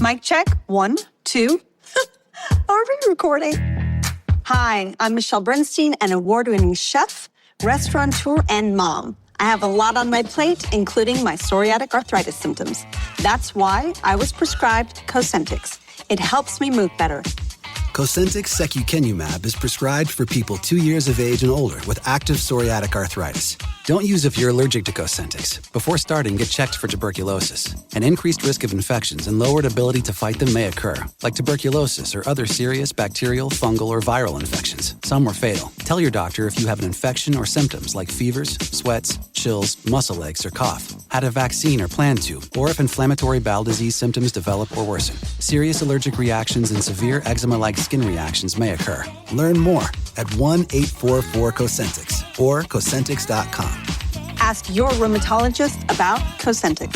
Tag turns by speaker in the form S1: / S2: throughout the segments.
S1: Mic check. 1, 2. Are we recording? Hi, I'm Michelle Bernstein, an award-winning chef, restaurateur, and mom. I have a lot on my plate, including my psoriatic arthritis symptoms. That's why I was prescribed Cosentyx. It helps me move better.
S2: Cosentyx secukinumab is prescribed for people 2 years of age and older with active psoriatic arthritis. Don't use if you're allergic to Cosentyx. Before starting, get checked for tuberculosis. An increased risk of infections and lowered ability to fight them may occur, like tuberculosis or other serious bacterial, fungal, or viral infections. Some were fatal. Tell your doctor if you have an infection or symptoms like fevers, sweats, chills, muscle aches, or cough, had a vaccine or plan to, or if inflammatory bowel disease symptoms develop or worsen. Serious allergic reactions and severe eczema-like skin reactions may occur. Learn more at 1-844-COSENTYX or Cosentyx.com.
S1: Ask your rheumatologist about Cosentyx.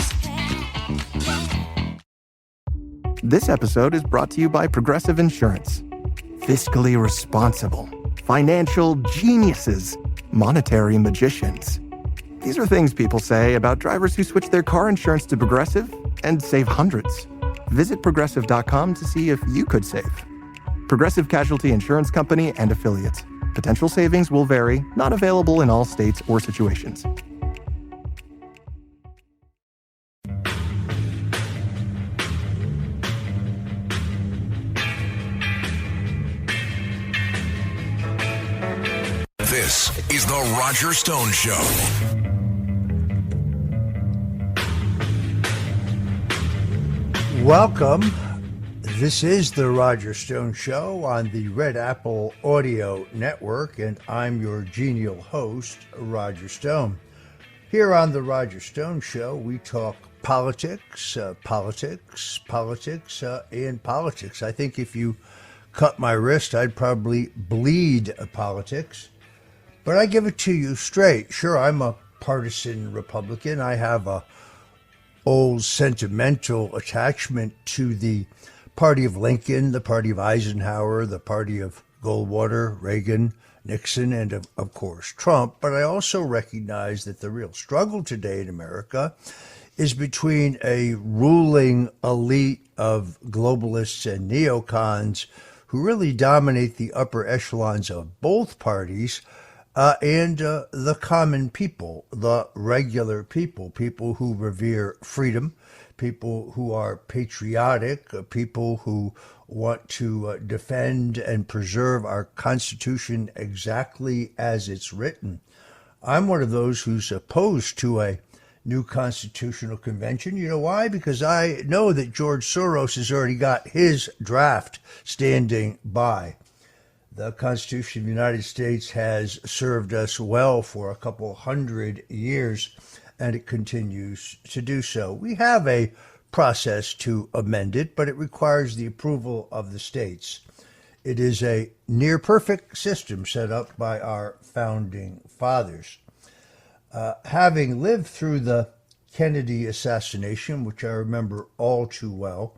S3: This episode is brought to you by Progressive Insurance. Fiscally responsible, financial geniuses, monetary magicians. These are things people say about drivers who switch their car insurance to Progressive and save hundreds. Visit Progressive.com to see if you could save. Progressive Casualty Insurance Company and Affiliates. Potential savings will vary, not available in all states or situations.
S4: This is The Roger Stone Show.
S5: Welcome. This is The Roger Stone Show on the Red Apple Audio Network, and I'm your genial host, Roger Stone. Here on The Roger Stone Show, we talk politics, and politics. I think if you cut my wrist, I'd probably bleed politics. But I give it to you straight. Sure, I'm a partisan Republican. I have a old sentimental attachment to the party of Lincoln, the party of Eisenhower, the party of Goldwater, Reagan, Nixon, and of course Trump. But I also recognize that the real struggle today in America is between a ruling elite of globalists and neocons who really dominate the upper echelons of both parties, and the common people, the regular people, people who revere freedom, people who are patriotic, people who want to defend and preserve our Constitution exactly as it's written. I'm one of those who's opposed to a new constitutional convention. You know why? Because I know that George Soros has already got his draft standing by. The Constitution of the United States has served us well for a couple hundred years, and it continues to do so. We have a process to amend it, but it requires the approval of the states. It is a near-perfect system set up by our founding fathers. Having lived through the Kennedy assassination, which I remember all too well,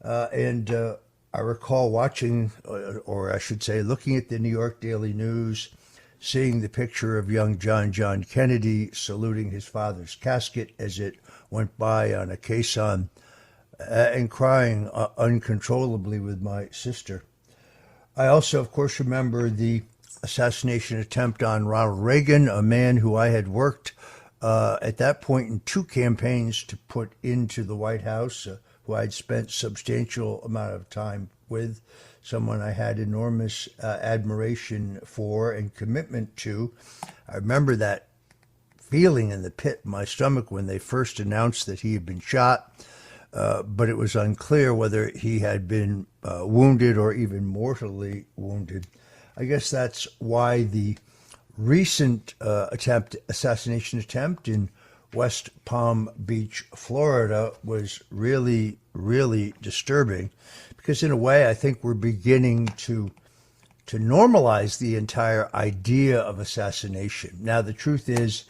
S5: and I recall watching, or I should say, looking at the New York Daily News, seeing the picture of young John Kennedy saluting his father's casket as it went by on a caisson, and crying uncontrollably with my sister. I also, of course, remember the assassination attempt on Ronald Reagan, a man who I had worked at that point in 2 campaigns to put into the White House, who I'd spent substantial amount of time with, someone I had enormous admiration for and commitment to. I remember that feeling in the pit in my stomach when they first announced that he had been shot, but it was unclear whether he had been wounded or even mortally wounded. I guess that's why the recent assassination attempt in West Palm Beach, Florida, was really, really disturbing, because in a way I think we're beginning to normalize the entire idea of assassination. Now, the truth is,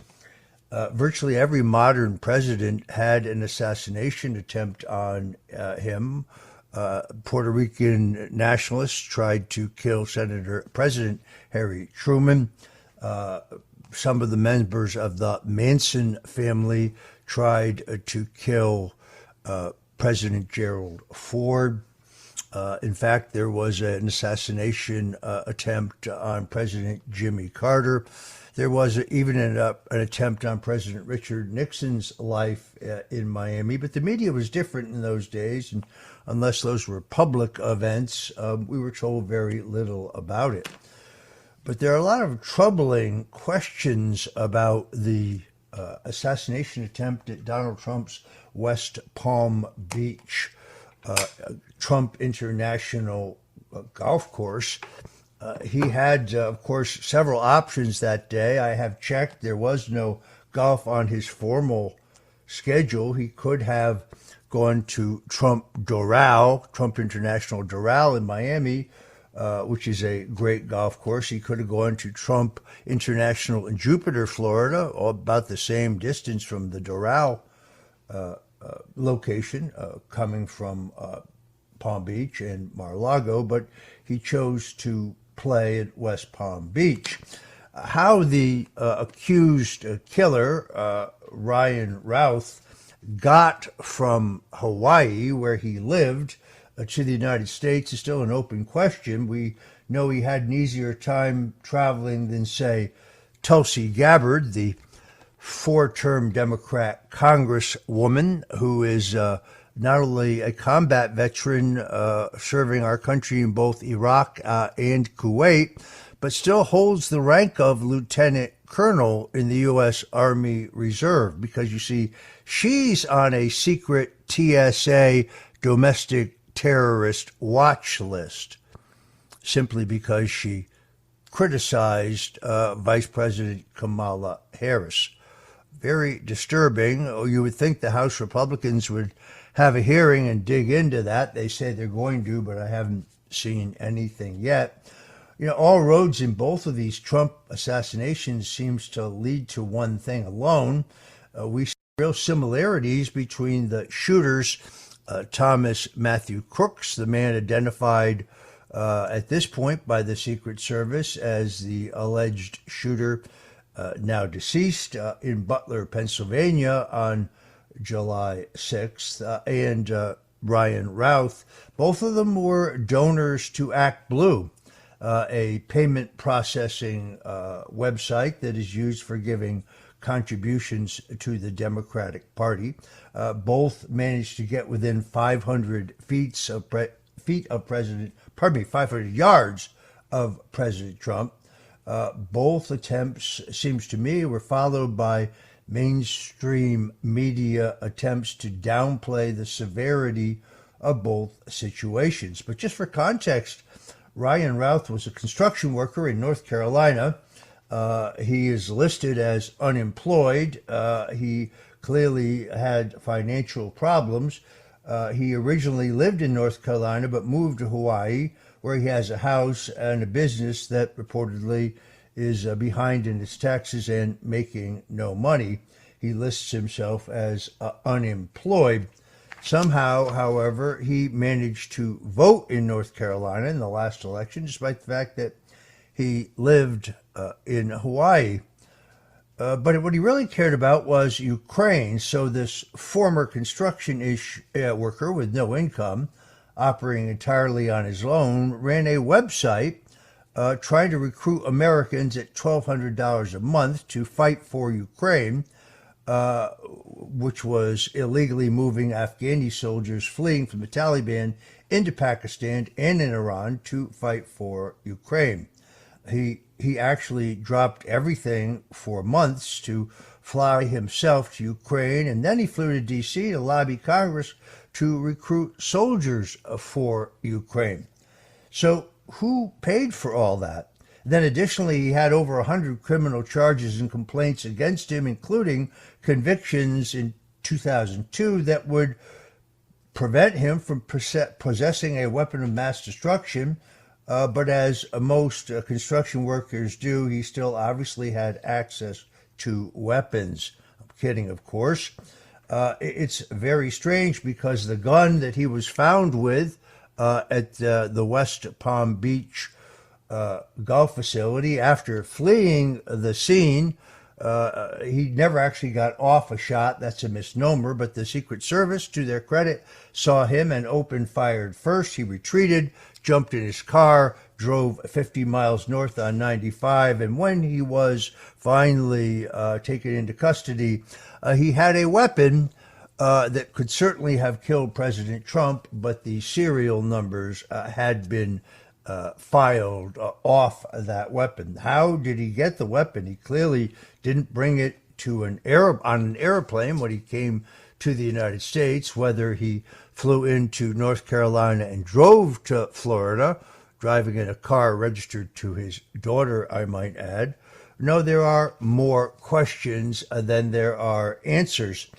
S5: virtually every modern president had an assassination attempt on him. Puerto Rican nationalists tried to kill President Harry Truman. Some of the members of the Manson family tried to kill President Gerald Ford. In fact, there was an assassination attempt on President Jimmy Carter. There was even an attempt on President Richard Nixon's life in Miami, but the media was different in those days, and unless those were public events, we were told very little about it. But there are a lot of troubling questions about the assassination attempt at Donald Trump's West Palm Beach Trump International Golf Course. He had, of course, several options that day. I have checked. There was no golf on his formal schedule. He could have gone to Trump Doral, Trump International Doral in Miami, which is a great golf course. He could have gone to Trump International in Jupiter, Florida, about the same distance from the Doral location, coming from Palm Beach and Mar-a-Lago, but he chose to play at West Palm Beach. How the accused killer, Ryan Routh, got from Hawaii, where he lived, to the United States is still an open question. We know he had an easier time traveling than, say, Tulsi Gabbard, the four-term Democrat congresswoman who is not only a combat veteran serving our country in both Iraq and Kuwait, but still holds the rank of lieutenant colonel in the U.S. Army Reserve, because you see, she's on a secret TSA domestic terrorist watch list simply because she criticized Vice President Kamala Harris. Very disturbing. You would think the House Republicans would have a hearing and dig into that. They say they're going to, but I haven't seen anything yet. You know, all roads in both of these Trump assassinations seems to lead to one thing alone. We see real similarities between the shooters, Thomas Matthew Crooks, the man identified at this point by the Secret Service as the alleged shooter, now deceased, in Butler, Pennsylvania on July 6th, and Ryan Routh. Both of them were donors to Act Blue, a payment processing website that is used for giving contributions to the Democratic Party. Both managed to get within 500 feet of President, 500 yards of President Trump. Both attempts, seems to me, were followed by mainstream media attempts to downplay the severity of both situations. But just for context, Ryan Routh was a construction worker in North Carolina. He is listed as unemployed. He clearly had financial problems. He originally lived in North Carolina but moved to Hawaii, where he has a house and a business that reportedly is behind in its taxes and making no money. He lists himself as unemployed. Somehow, however, he managed to vote in North Carolina in the last election, despite the fact that he lived in Hawaii. But what he really cared about was Ukraine. So this former construction worker with no income, operating entirely on his loan, ran a website trying to recruit Americans at $1,200 a month to fight for Ukraine, which was illegally moving Afghani soldiers fleeing from the Taliban into Pakistan and in Iran to fight for Ukraine. He actually dropped everything for months to fly himself to Ukraine, and then he flew to D.C. to lobby Congress to recruit soldiers for Ukraine. So who paid for all that? Then additionally, he had over 100 criminal charges and complaints against him, including convictions in 2002 that would prevent him from possessing a weapon of mass destruction. But as most construction workers do, he still obviously had access to weapons. I'm kidding, of course. It's very strange because the gun that he was found with at the West Palm Beach golf facility after fleeing the scene He never actually got off a shot. That's a misnomer. But the Secret Service, to their credit, saw him and opened fire first. He retreated, jumped in his car, drove 50 miles north on 95. And when he was finally taken into custody, he had a weapon that could certainly have killed President Trump, but the serial numbers had been filed off that weapon. How did he get the weapon? He clearly didn't bring it to on an airplane when he came to the United States, whether he flew into North Carolina and drove to Florida, driving in a car registered to his daughter, I might add. No, there are more questions than there are answers.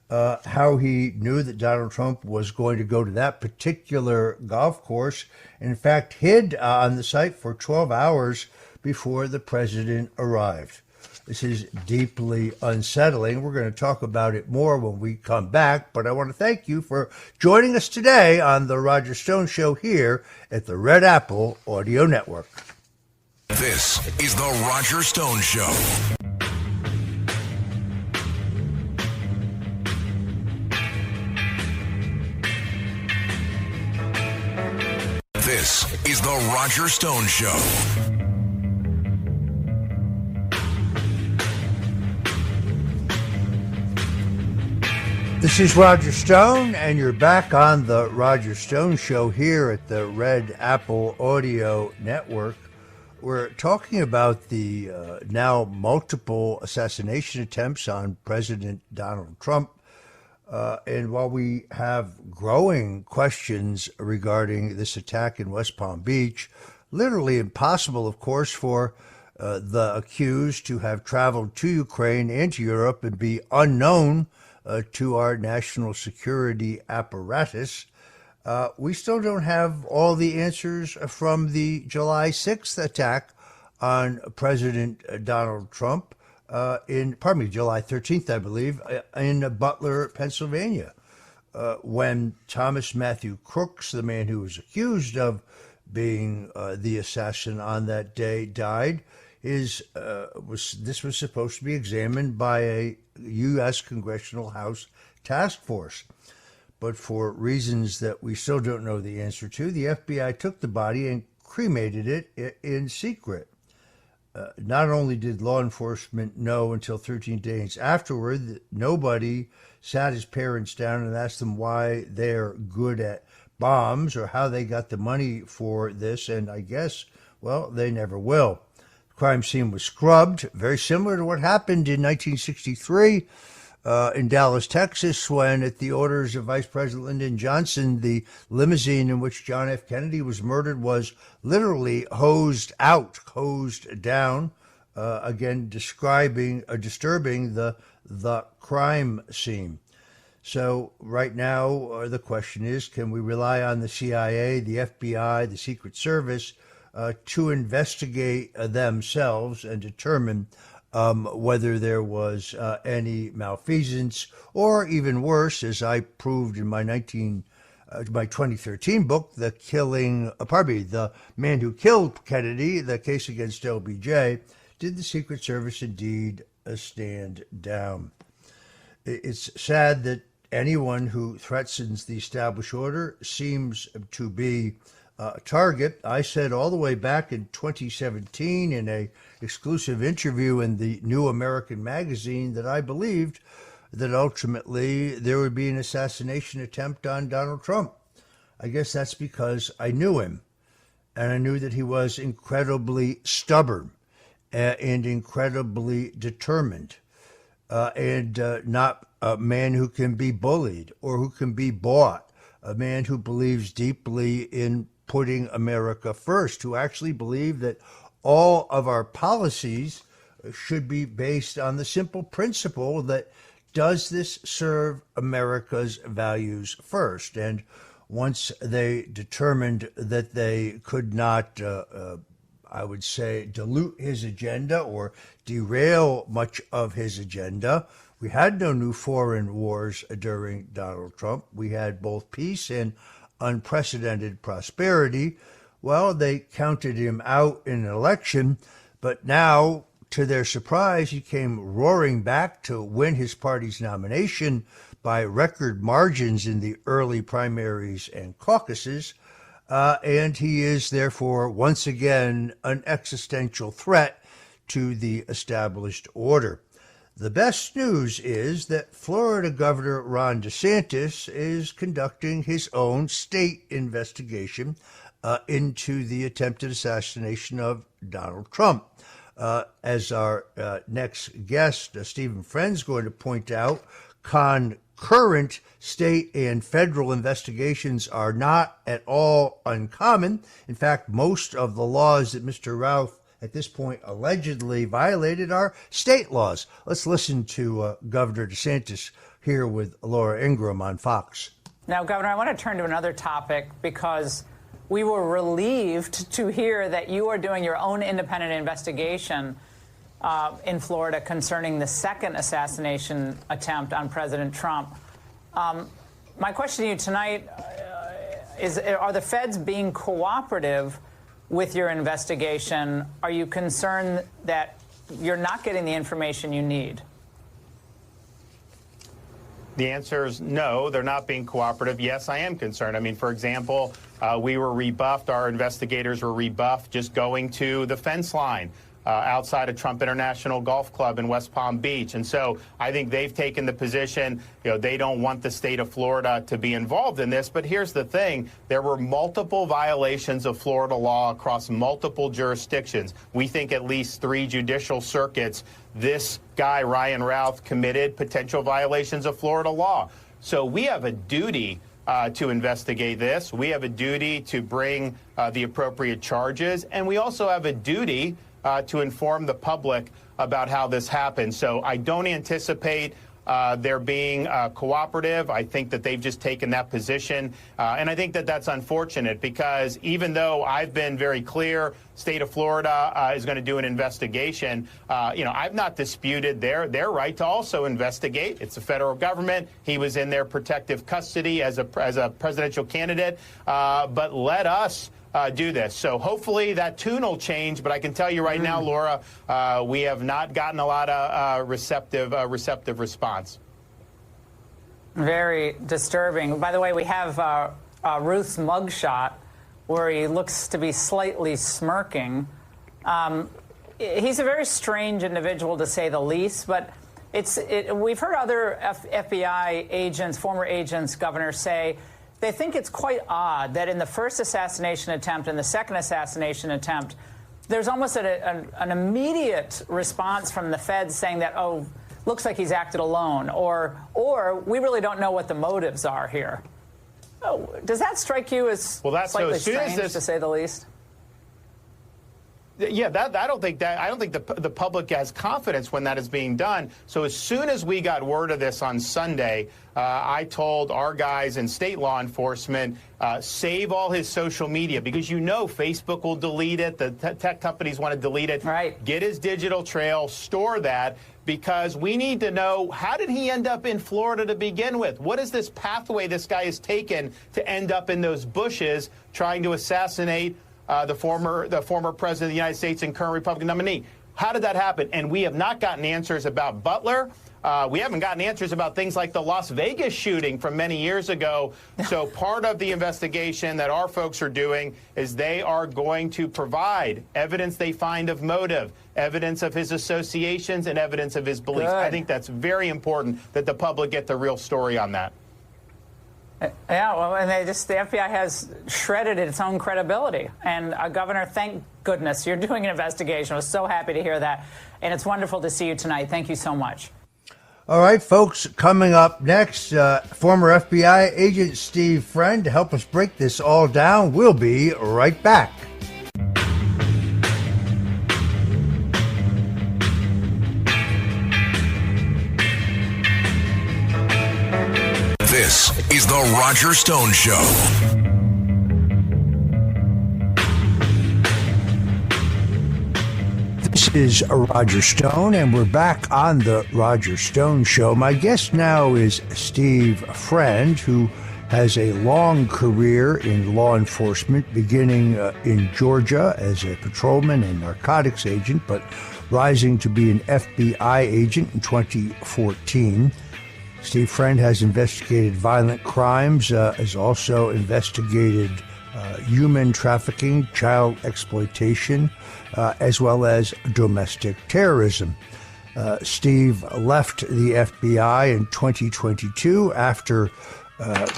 S5: How he knew that Donald Trump was going to go to that particular golf course, in fact, hid on the site for 12 hours before the president arrived. This is deeply unsettling. We're going to talk about it more when we come back, but I want to thank you for joining us today on the Roger Stone Show here at the Red Apple Audio Network.
S4: This is the Roger Stone Show. This is the Roger Stone Show.
S5: This is Roger Stone, and you're back on the Roger Stone Show here at the Red Apple Audio Network. We're talking about the now multiple assassination attempts on President Donald Trump. And while we have growing questions regarding this attack in West Palm Beach, literally impossible, of course, for the accused to have traveled to Ukraine and to Europe and be unknown to our national security apparatus. We still don't have all the answers from the July 6th attack on President Donald Trump. July 13th, I believe, in Butler, Pennsylvania, when Thomas Matthew Crooks, the man who was accused of being the assassin on that day, died. This was supposed to be examined by a U.S. Congressional House task force. But for reasons that we still don't know the answer to, the FBI took the body and cremated it in secret. Not only did law enforcement know until 13 days afterward that nobody sat his parents down and asked them why they're good at bombs or how they got the money for this, and I guess, well, they never will. The crime scene was scrubbed, very similar to what happened in 1963 in Dallas, Texas, when at the orders of Vice President Lyndon Johnson, the limousine in which John F. Kennedy was murdered was literally hosed down, again disturbing the crime scene. So right now, the question is, can we rely on the CIA, the FBI, the Secret Service to investigate themselves and determine whether there was any malfeasance, or even worse, as I proved in my 2013 book, the man who killed Kennedy, the case against LBJ, did the Secret Service indeed stand down? It's sad that anyone who threatens the established order seems to be a target. I said all the way back in 2017 in a exclusive interview in the New American Magazine that I believed that ultimately there would be an assassination attempt on Donald Trump. I guess that's because I knew him, and I knew that he was incredibly stubborn and incredibly determined, and not a man who can be bullied or who can be bought, a man who believes deeply in putting America first, who actually believe that all of our policies should be based on the simple principle that, does this serve America's values first? And once they determined that they could not, I would say, dilute his agenda or derail much of his agenda, we had no new foreign wars during Donald Trump. We had both peace and unprecedented prosperity. Well, they counted him out in an election, but now to their surprise, he came roaring back to win his party's nomination by record margins in the early primaries and caucuses, and he is therefore once again an existential threat to the established order. The best news is that Florida Governor Ron DeSantis is conducting his own state investigation into the attempted assassination of Donald Trump. As our next guest, Stephen Friend's going to point out, concurrent state and federal investigations are not at all uncommon. In fact, most of the laws that Mr. Routh at this point allegedly violated are state laws. Let's listen to Governor DeSantis here with Laura Ingraham on Fox.
S6: Now, Governor, I want to turn to another topic because we were relieved to hear that you are doing your own independent investigation in Florida concerning the second assassination attempt on President Trump. My question to you tonight is, are the feds being cooperative with your investigation? Are you concerned that you're not getting the information you need?
S7: The answer is no, they're not being cooperative. Yes, I am concerned. I mean, for example, we were rebuffed, our investigators were rebuffed just going to the fence line outside of Trump International Golf Club in West Palm Beach. And so I think they've taken the position, they don't want the state of Florida to be involved in this. But here's the thing. There were multiple violations of Florida law across multiple jurisdictions. We think at least 3 judicial circuits, this guy, Ryan Routh, committed potential violations of Florida law. So we have a duty to investigate this. We have a duty to bring the appropriate charges. And we also have a duty to inform the public about how this happened. So I don't anticipate they're being cooperative. I think that they've just taken that position. And I think that that's unfortunate because even though I've been very clear, state of Florida is going to do an investigation, I've not disputed their right to also investigate. It's the federal government. He was in their protective custody as a presidential candidate. But let us do this. So hopefully that tune will change. But I can tell you right now, Laura, we have not gotten a lot of receptive response.
S6: Very disturbing. By the way, we have Ruth's mugshot where he looks to be slightly smirking. He's a very strange individual, to say the least. But we've heard other FBI agents, former agents, Governor, say they think it's quite odd that in the first assassination attempt and the second assassination attempt, there's almost an immediate response from the feds saying that, oh, looks like he's acted alone, or we really don't know what the motives are here. Oh, does that strike you as slightly strange, to say the least?
S7: Yeah, I don't think the public has confidence when that is being done. So as soon as we got word of this on Sunday, I told our guys in state law enforcement, save all his social media because Facebook will delete it. The tech companies want to delete it.
S6: Right.
S7: Get his digital trail, store that, because we need to know, how did he end up in Florida to begin with? What is this pathway this guy has taken to end up in those bushes trying to assassinate the former president of the United States and current Republican nominee? How did that happen? And we have not gotten answers about Butler. We haven't gotten answers about things like the Las Vegas shooting from many years ago. So part of the investigation that our folks are doing is they are going to provide evidence they find of motive, evidence of his associations, and evidence of his beliefs.
S6: Good.
S7: I think that's very important that the public get the real story on that.
S6: Yeah, well, and the FBI has shredded its own credibility. And, Governor, thank goodness you're doing an investigation. I was so happy to hear that. And it's wonderful to see you tonight. Thank you so much.
S5: All right, folks, coming up next, former FBI agent Steve Friend to help us break this all down. We'll be right back.
S4: This is The Roger Stone Show.
S5: This is Roger Stone, and we're back on The Roger Stone Show. My guest now is Steve Friend, who has a long career in law enforcement, beginning in Georgia as a patrolman and narcotics agent, but rising to be an FBI agent in 2014. Steve Friend has investigated violent crimes, has also investigated human trafficking, child exploitation, as well as domestic terrorism. Steve left the FBI in 2022 after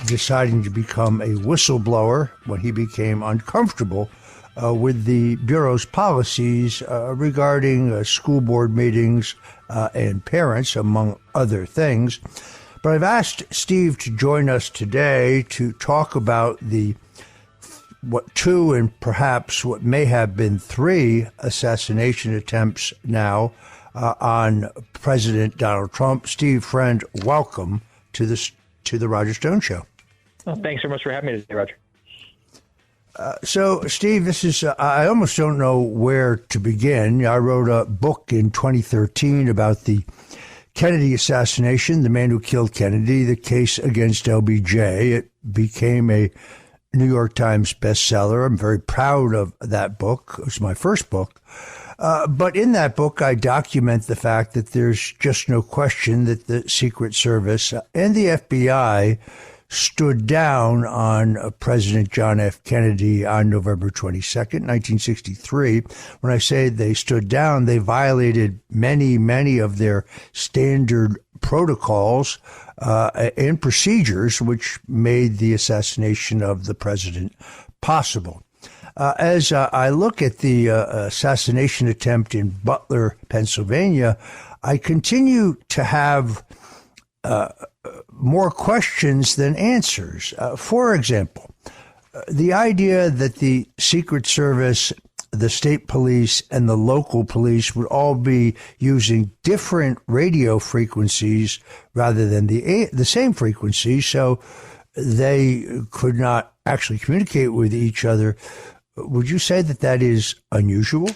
S5: deciding to become a whistleblower when he became uncomfortable with the Bureau's policies regarding school board meetings and parents, among other things. But I've asked Steve to join us today to talk about what two and perhaps what may have been three assassination attempts now on President Donald Trump. Steve Friend, welcome to the Roger Stone Show.
S8: Well, thanks so much for having me today, Roger.
S5: So, Steve, this is, I almost don't know where to begin. I wrote a book in 2013 about the Kennedy assassination, the man who killed Kennedy, the case against LBJ. It became a New York Times bestseller. I'm very proud of that book. It was my first book. But in that book, I document the fact that there's just no question that the Secret Service and the FBI stood down on President John F. Kennedy on November 22nd, 1963. When I say they stood down, they violated many of their standard protocols and procedures, which made the assassination of the president possible. As I look at the assassination attempt in Butler, Pennsylvania, I continue to have more questions than answers. For example, the idea that the Secret Service, the state police, and the local police would all be using different radio frequencies rather than the same frequency, so they could not actually communicate with each other. Would you say that that is unusual?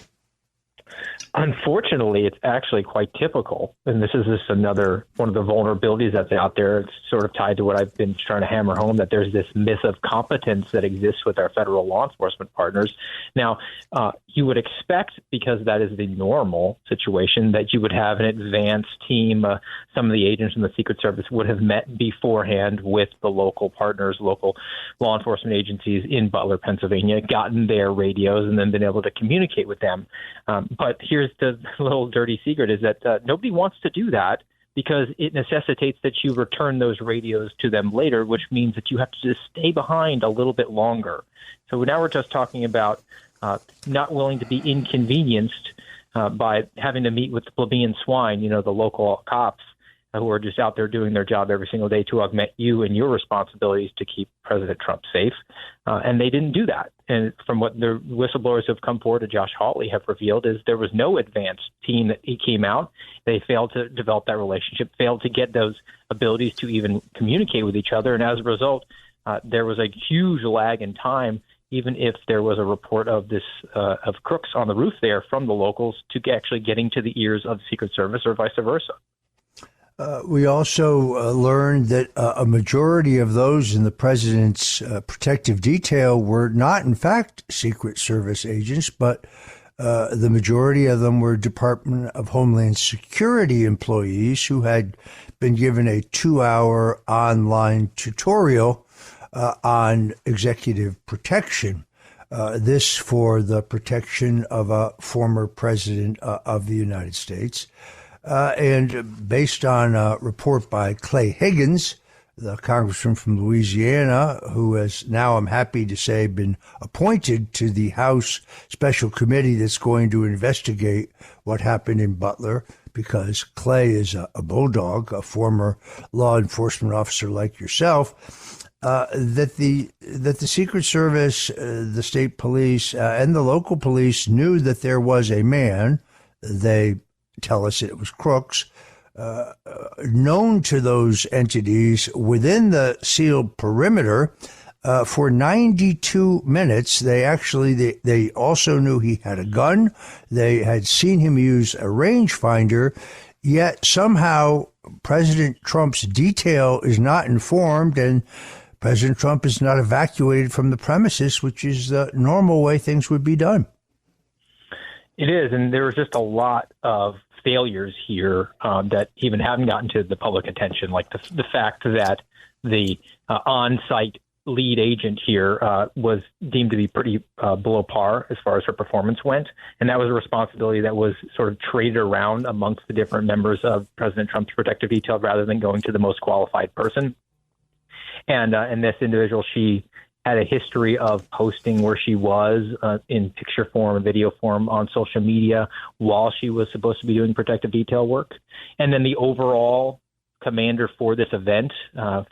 S8: Unfortunately, it's actually quite typical. And this is just another one of the vulnerabilities that's out there. It's sort of tied to what I've been trying to hammer home, that there's this myth of competence that exists with our federal law enforcement partners. Now, you would expect, because that is the normal situation, that you would have an advanced team. Some of the agents in the Secret Service would have met beforehand with the local partners, local law enforcement agencies in Butler, Pennsylvania, gotten their radios, and then been able to communicate with them. But here's the little dirty secret, is that nobody wants to do that, because it necessitates that you return those radios to them later, which means that you have to just stay behind a little bit longer. So now we're just talking about not willing to be inconvenienced by having to meet with the plebeian swine, the local cops who are just out there doing their job every single day to augment you and your responsibilities to keep President Trump safe. And they didn't do that. And from what the whistleblowers who have come forward to Josh Hawley have revealed, is there was no advanced team that he came out. They failed to develop that relationship, failed to get those abilities to even communicate with each other. And as a result, there was a huge lag in time, even if there was a report of this of crooks on the roof there from the locals, to actually getting to the ears of the Secret Service, or vice versa.
S5: We also learned that a majority of those in the president's protective detail were not, in fact, Secret Service agents, but the majority of them were Department of Homeland Security employees who had been given a 2-hour online tutorial on executive protection. This for the protection of a former president of the United States. And based on a report by Clay Higgins, the congressman from Louisiana, who has now, I'm happy to say, been appointed to the House Special Committee that's going to investigate what happened in Butler, because Clay is a bulldog, a former law enforcement officer like yourself, that the Secret Service, the state police, and the local police knew that there was a man. They tell us it was Crooks, known to those entities within the sealed perimeter for 92 minutes. They also knew he had a gun. They had seen him use a rangefinder, yet somehow President Trump's detail is not informed, and President Trump is not evacuated from the premises, which is the normal way things would be done.
S8: It is, and there was just a lot of failures here that even haven't gotten to the public attention, like the fact that the on-site lead agent here was deemed to be pretty below par as far as her performance went. And that was a responsibility that was sort of traded around amongst the different members of President Trump's protective detail rather than going to the most qualified person. And this individual, she had a history of posting where she was in picture form, video form on social media while she was supposed to be doing protective detail work. And then the overall commander for this event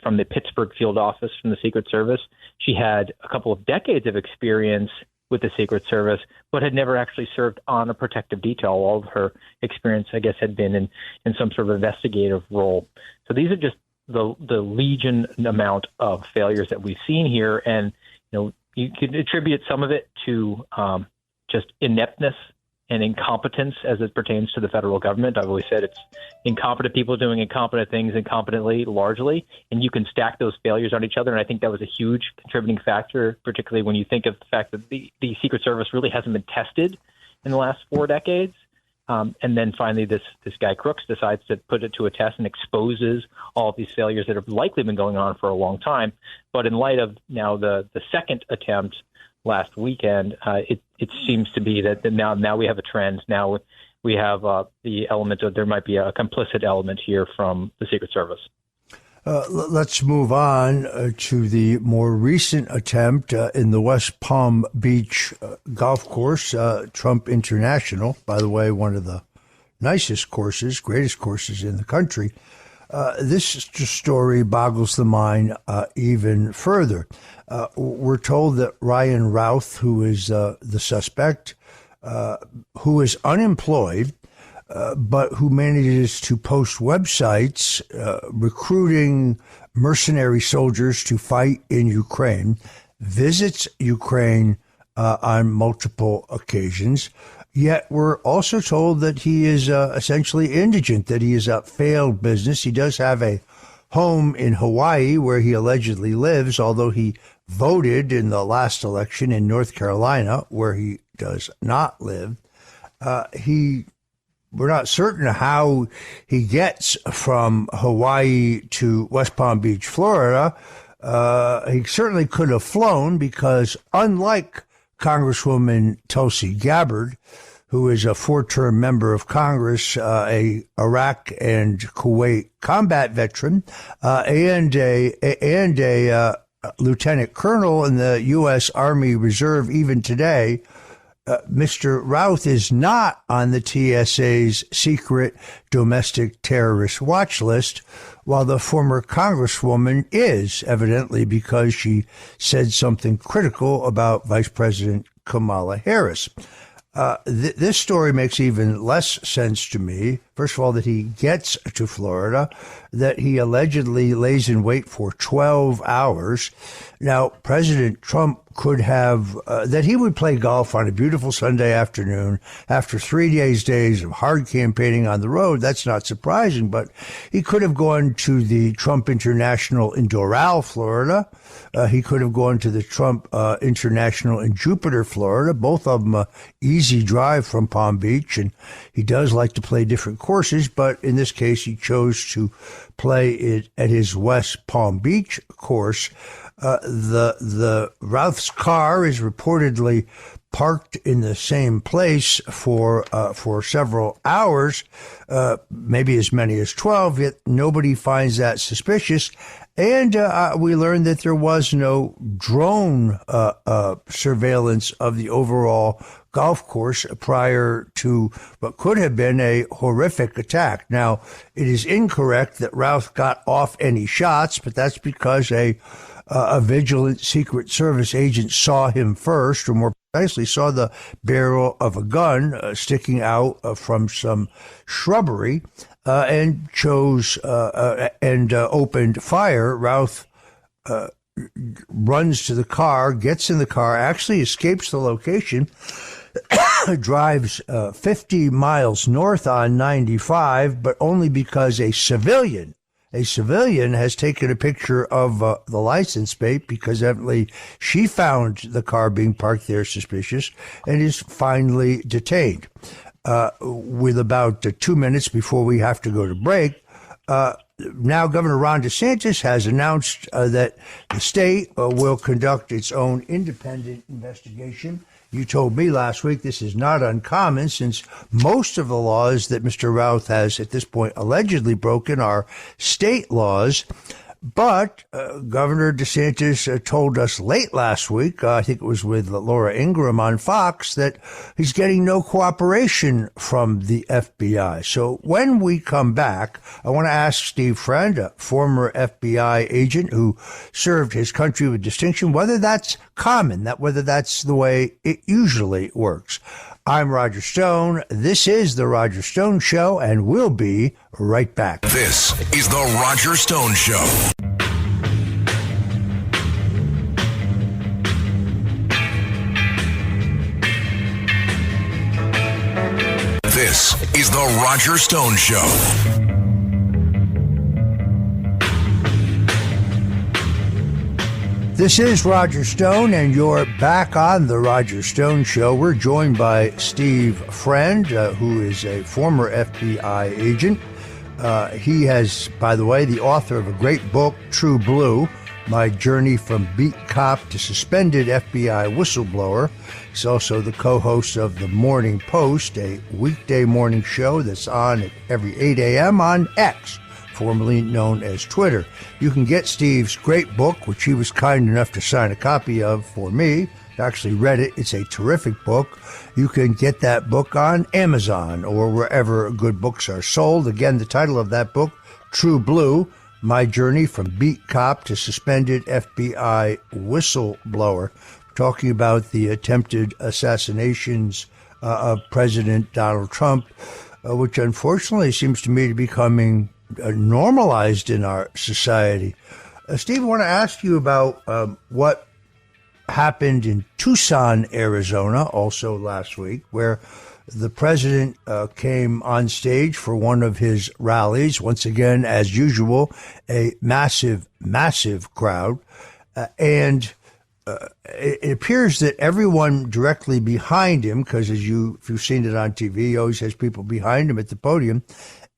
S8: from the Pittsburgh field office from the Secret Service, she had a couple of decades of experience with the Secret Service, but had never actually served on a protective detail. All of her experience, I guess, had been in some sort of investigative role. So these are just the legion amount of failures that we've seen here. And, you could attribute some of it to just ineptness and incompetence as it pertains to the federal government. I've always said it's incompetent people doing incompetent things incompetently, largely, and you can stack those failures on each other. And I think that was a huge contributing factor, particularly when you think of the fact that the Secret Service really hasn't been tested in the last 4 decades. And then finally, this guy Crooks decides to put it to a test and exposes all of these failures that have likely been going on for a long time. But in light of now the second attempt last weekend, it seems to be that now we have a trend. Now we have the element of there might be a complicit element here from the Secret Service.
S5: Let's move on to the more recent attempt in the West Palm Beach golf course, Trump International, by the way, one of the nicest courses, greatest courses in the country. This story boggles the mind even further. We're told that Ryan Routh, who is the suspect, who is unemployed, but who manages to post websites recruiting mercenary soldiers to fight in Ukraine, visits Ukraine on multiple occasions. Yet we're also told that he is essentially indigent, that he is a failed business. He does have a home in Hawaii where he allegedly lives, although he voted in the last election in North Carolina, where he does not live. We're not certain how he gets from Hawaii to West Palm Beach, Florida. He certainly could have flown because, unlike Congresswoman Tulsi Gabbard, who is a 4-term member of Congress, a Iraq and Kuwait combat veteran, and a lieutenant colonel in the U.S. Army Reserve even today, Mr. Routh is not on the TSA's secret domestic terrorist watch list, while the former Congresswoman is, evidently because she said something critical about Vice President Kamala Harris. This story makes even less sense to me. First of all, that he gets to Florida, that he allegedly lays in wait for 12 hours. Now, President Trump could have, that he would play golf on a beautiful Sunday afternoon after 3 days of hard campaigning on the road. That's not surprising, but he could have gone to the Trump International in Doral, Florida. He could have gone to the Trump International in Jupiter, Florida, both of them easy drive from Palm Beach. And he does like to play different courses, but in this case, he chose to play it at his West Palm Beach course. The Routh's car is reportedly parked in the same place for several hours, maybe as many as 12, yet nobody finds that suspicious. And we learned that there was no drone surveillance of the overall golf course prior to what could have been a horrific attack. Now, it is incorrect that Routh got off any shots, but that's because a vigilant Secret Service agent saw him first, or more precisely saw the barrel of a gun sticking out from some shrubbery, and chose and opened fire. Routh runs to the car, gets in the car, actually escapes the location, drives 50 miles north on 95, but only because a civilian a civilian has taken a picture of the license plate because evidently she found the car being parked there suspicious and is finally detained. With about 2 minutes before we have to go to break, now Governor Ron DeSantis has announced that the state will conduct its own independent investigation. You told me last week this is not uncommon since most of the laws that Mr. Routh has at this point allegedly broken are state laws. But Governor DeSantis told us late last week, I think it was with Laura Ingraham on Fox, that he's getting no cooperation from the FBI. So when we come back, I want to ask Steve Friend, a former FBI agent who served his country with distinction, whether that's common, whether that's the way it usually works. I'm Roger Stone. This is The Roger Stone Show, and we'll be right back.
S4: This is The Roger Stone Show. This is The Roger Stone Show.
S5: This is Roger Stone, and you're back on The Roger Stone Show. We're joined by Steve Friend, who is a former FBI agent. He has, by the way, the author of a great book, True Blue, My Journey from Beat Cop to Suspended FBI Whistleblower. He's also the co-host of The Morning Post, a weekday morning show that's on at every 8 a.m. on X, formerly known as Twitter. You can get Steve's great book, which he was kind enough to sign a copy of for me. I actually read it. It's a terrific book. You can get that book on Amazon or wherever good books are sold. Again, the title of that book, True Blue, My Journey from Beat Cop to Suspended FBI Whistleblower. We're talking about the attempted assassinations of President Donald Trump, which unfortunately seems to me to be becoming normalized in our society. Steve, I want to ask you about what happened in Tucson, Arizona, also last week, where the president came on stage for one of his rallies. Once again, as usual, a massive, massive crowd. And it appears that everyone directly behind him, because if you've seen it on TV, he always has people behind him at the podium.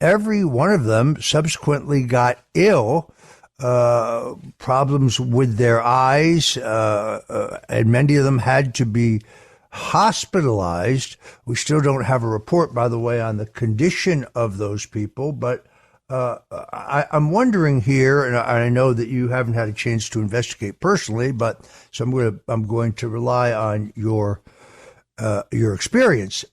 S5: Every one of them subsequently got ill, problems with their eyes, and many of them had to be hospitalized. We still don't have a report, by the way, on the condition of those people, but I'm wondering here, and I know that you haven't had a chance to investigate personally, but so I'm going to rely on your experience.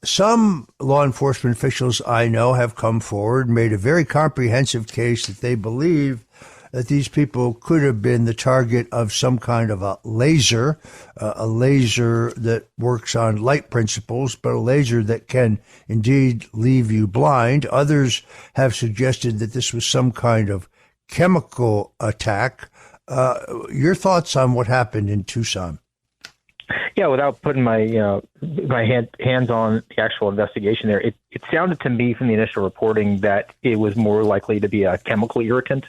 S5: Some law enforcement officials I know have come forward and made a very comprehensive case that they believe that these people could have been the target of some kind of a laser that works on light principles, but a laser that can indeed leave you blind. Others have suggested that this was some kind of chemical attack. Your thoughts on what happened in Tucson?
S8: Yeah, without putting my hands on the actual investigation there, it sounded to me from the initial reporting that it was more likely to be a chemical irritant.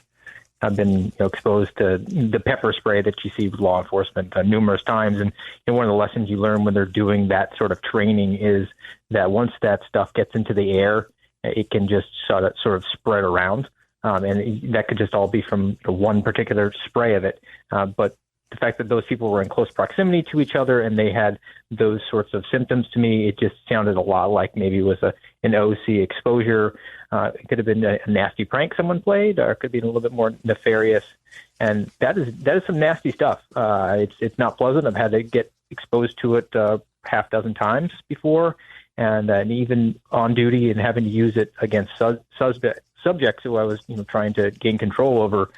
S8: I've been exposed to the pepper spray that you see with law enforcement numerous times, and one of the lessons you learn when they're doing that sort of training is that once that stuff gets into the air, it can just sort of spread around, and that could just all be from one particular spray of it. But the fact that those people were in close proximity to each other and they had those sorts of symptoms, to me, it just sounded a lot like maybe it was an OC exposure. It could have been a nasty prank someone played, or it could be a little bit more nefarious. And that is some nasty stuff. It's not pleasant. I've had to get exposed to it half dozen times before, and even on duty and having to use it against subjects who I was trying to gain control over.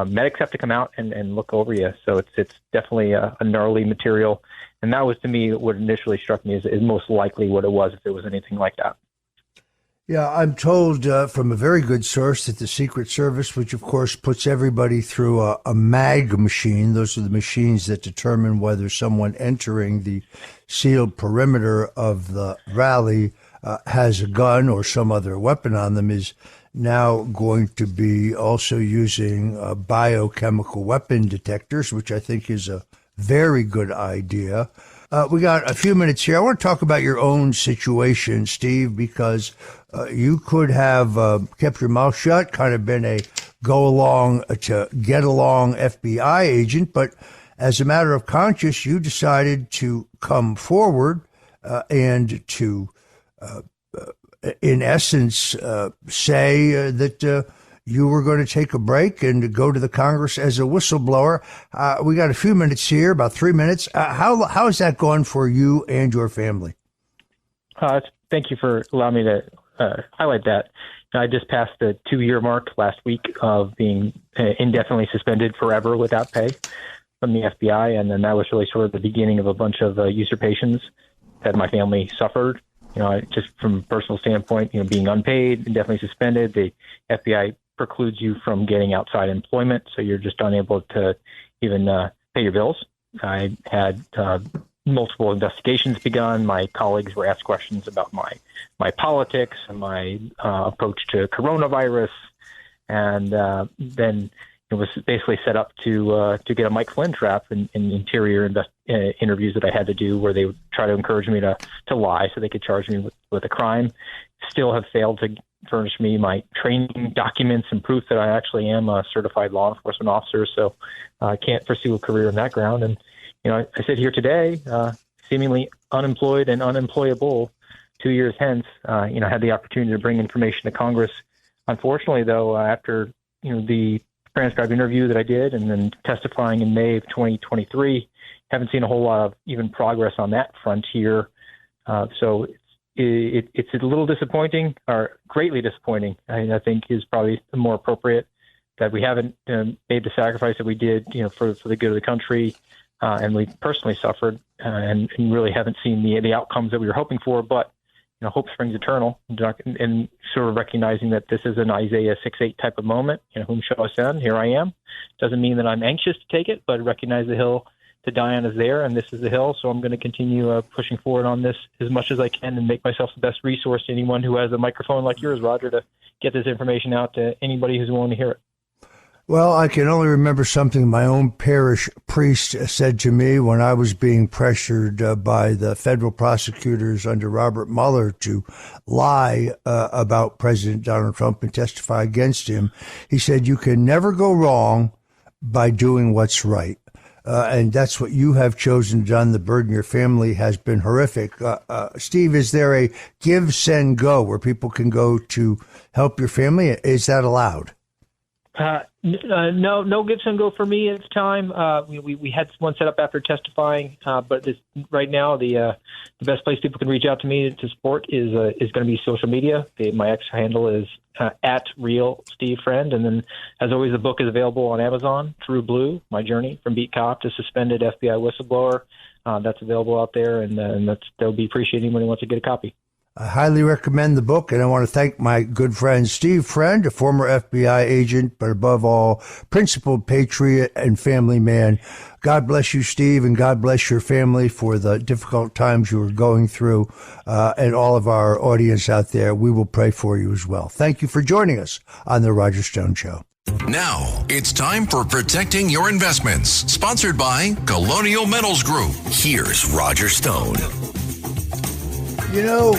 S8: Medics have to come out and look over you. So it's definitely a gnarly material. And that was, to me, what initially struck me as most likely what it was if it was anything like that.
S5: Yeah, I'm told from a very good source that the Secret Service, which of course puts everybody through a mag machine, those are the machines that determine whether someone entering the sealed perimeter of the rally has a gun or some other weapon on them, is now going to be also using biochemical weapon detectors, which I think is a very good idea. We got a few minutes here. I want to talk about your own situation, Steve, because you could have kept your mouth shut, kind of been a go along to get along FBI agent, but as a matter of conscience, you decided to come forward and to, in essence, say that you were going to take a break and go to the Congress as a whistleblower. We got a few minutes here, about 3 minutes. How is that going for you and your family?
S8: Thank you for allowing me to highlight that. I just passed the 2-year mark last week of being indefinitely suspended forever without pay from the FBI, and then that was really sort of the beginning of a bunch of usurpations that my family suffered. Just from a personal standpoint, being unpaid, indefinitely suspended, the FBI precludes you from getting outside employment, so you're just unable to even pay your bills. I had multiple investigations begun. My colleagues were asked questions about my politics and my approach to coronavirus, and then it was basically set up to get a Mike Flynn trap in interior interviews that I had to do, where they would try to encourage me to lie so they could charge me with a crime. Still have failed to furnish me my training documents and proof that I actually am a certified law enforcement officer. So I can't pursue a career in that ground. And I sit here today, seemingly unemployed and unemployable. 2 years hence, I had the opportunity to bring information to Congress. Unfortunately, though, after the transcribed interview that I did and then testifying in May of 2023, haven't seen a whole lot of even progress on that frontier. So it's a little disappointing, or greatly disappointing, I think is probably more appropriate, that we haven't made the sacrifice that we did, for the good of the country. And we personally suffered and really haven't seen the outcomes that we were hoping for. But hope springs eternal, and sort of recognizing that this is an Isaiah 6:8 type of moment. Whom shall I send? Here I am. Doesn't mean that I'm anxious to take it, but recognize the hill to die on is there, and this is the hill. So I'm going to continue pushing forward on this as much as I can and make myself the best resource to anyone who has a microphone like yours, Roger, to get this information out to anybody who's willing to hear it.
S5: Well, I can only remember something my own parish priest said to me when I was being pressured by the federal prosecutors under Robert Mueller to lie about President Donald Trump and testify against him. He said, you can never go wrong by doing what's right. And that's what you have chosen to do. The burden your family has been horrific. Steve, is there a give, send, go where people can go to help your family? Is that allowed?
S8: No gifts and go for me at the time. We had one set up after testifying, but right now the best place people can reach out to me to support is going to be social media. My X handle is at Real Steve Friend, and then as always, the book is available on Amazon. True Blue: My Journey from Beat Cop to Suspended FBI Whistleblower. That's available out there, and they'll be appreciating anyone who wants to get a copy.
S5: I highly recommend the book, and I want to thank my good friend Steve Friend, a former FBI agent, but above all, principled patriot and family man. God bless you, Steve, and God bless your family for the difficult times you are going through, and all of our audience out there. We will pray for you as well. Thank you for joining us on The Roger Stone Show.
S4: Now, it's time for Protecting Your Investments, sponsored by Colonial Metals Group. Here's Roger Stone.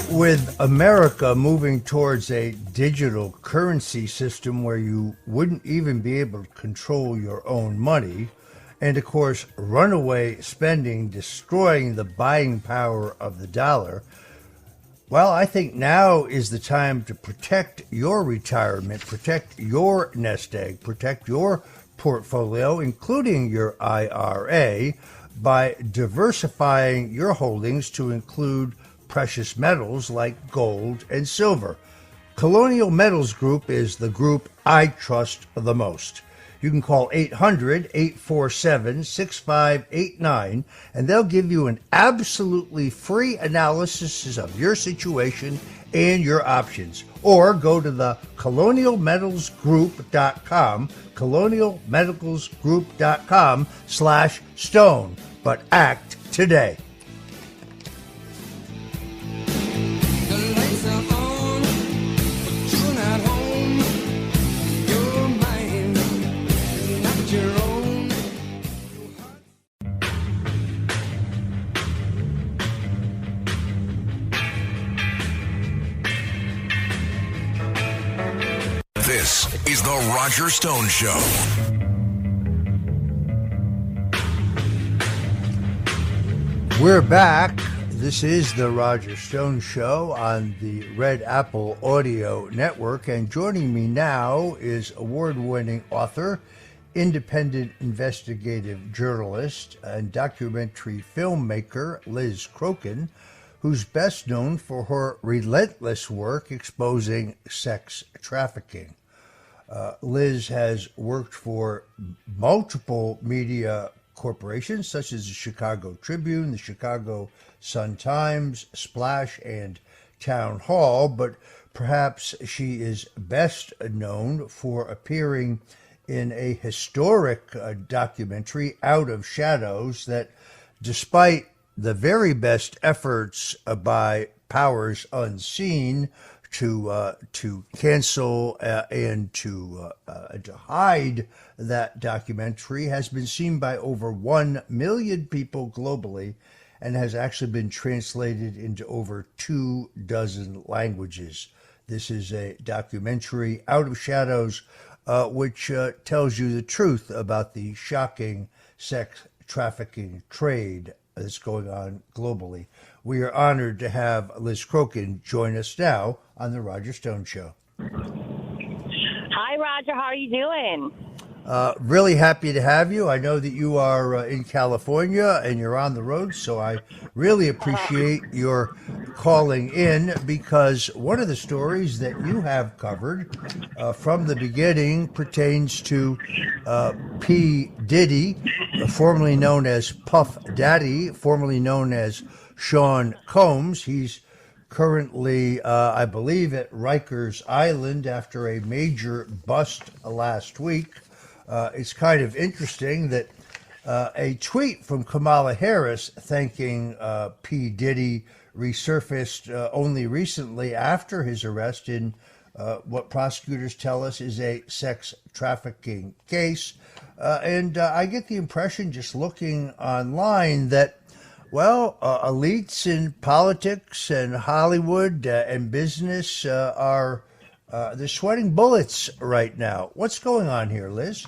S5: With America moving towards a digital currency system where you wouldn't even be able to control your own money, and of course, runaway spending destroying the buying power of the dollar, well, I think now is the time to protect your retirement, protect your nest egg, protect your portfolio, including your IRA, by diversifying your holdings to include precious metals like gold and silver. Colonial Metals Group is the group I trust the most. You can call 800-847-6589, and they'll give you an absolutely free analysis of your situation and your options. Or go to the colonialmetalsgroup.com, colonialmetalsgroup.com/stone. But act today.
S9: The lights are on, but you're not home.
S4: This is The Roger Stone Show.
S5: We're back. This is The Roger Stone Show on the Red Apple Audio Network. And joining me now is award-winning author, independent investigative journalist, and documentary filmmaker Liz Crokin, who's best known for her relentless work exposing sex trafficking. Liz has worked for multiple media corporations such as the Chicago Tribune, the Chicago Sun-Times, Splash, and Town Hall, but perhaps she is best known for appearing in a historic documentary, Out of Shadows, that despite the very best efforts by powers unseen to cancel and to hide that documentary, has been seen by over 1 million people globally and has actually been translated into over 24 languages. This is a documentary, Out of Shadows, which tells you the truth about the shocking sex trafficking trade that's going on globally. We are honored to have Liz Crokin join us now on The Roger Stone Show.
S9: Hi, Roger. How are you doing?
S5: Really happy to have you. I know that you are in California and you're on the road, so I really appreciate your calling in, because one of the stories that you have covered from the beginning pertains to P. Diddy, formerly known as Puff Daddy, formerly known as Sean Combs. He's currently, I believe, at Rikers Island after a major bust last week. It's kind of interesting that a tweet from Kamala Harris thanking P. Diddy resurfaced only recently after his arrest in what prosecutors tell us is a sex trafficking case. And I get the impression, just looking online, that, well, elites in politics and Hollywood and business are they're sweating bullets right now. What's going on here, Liz?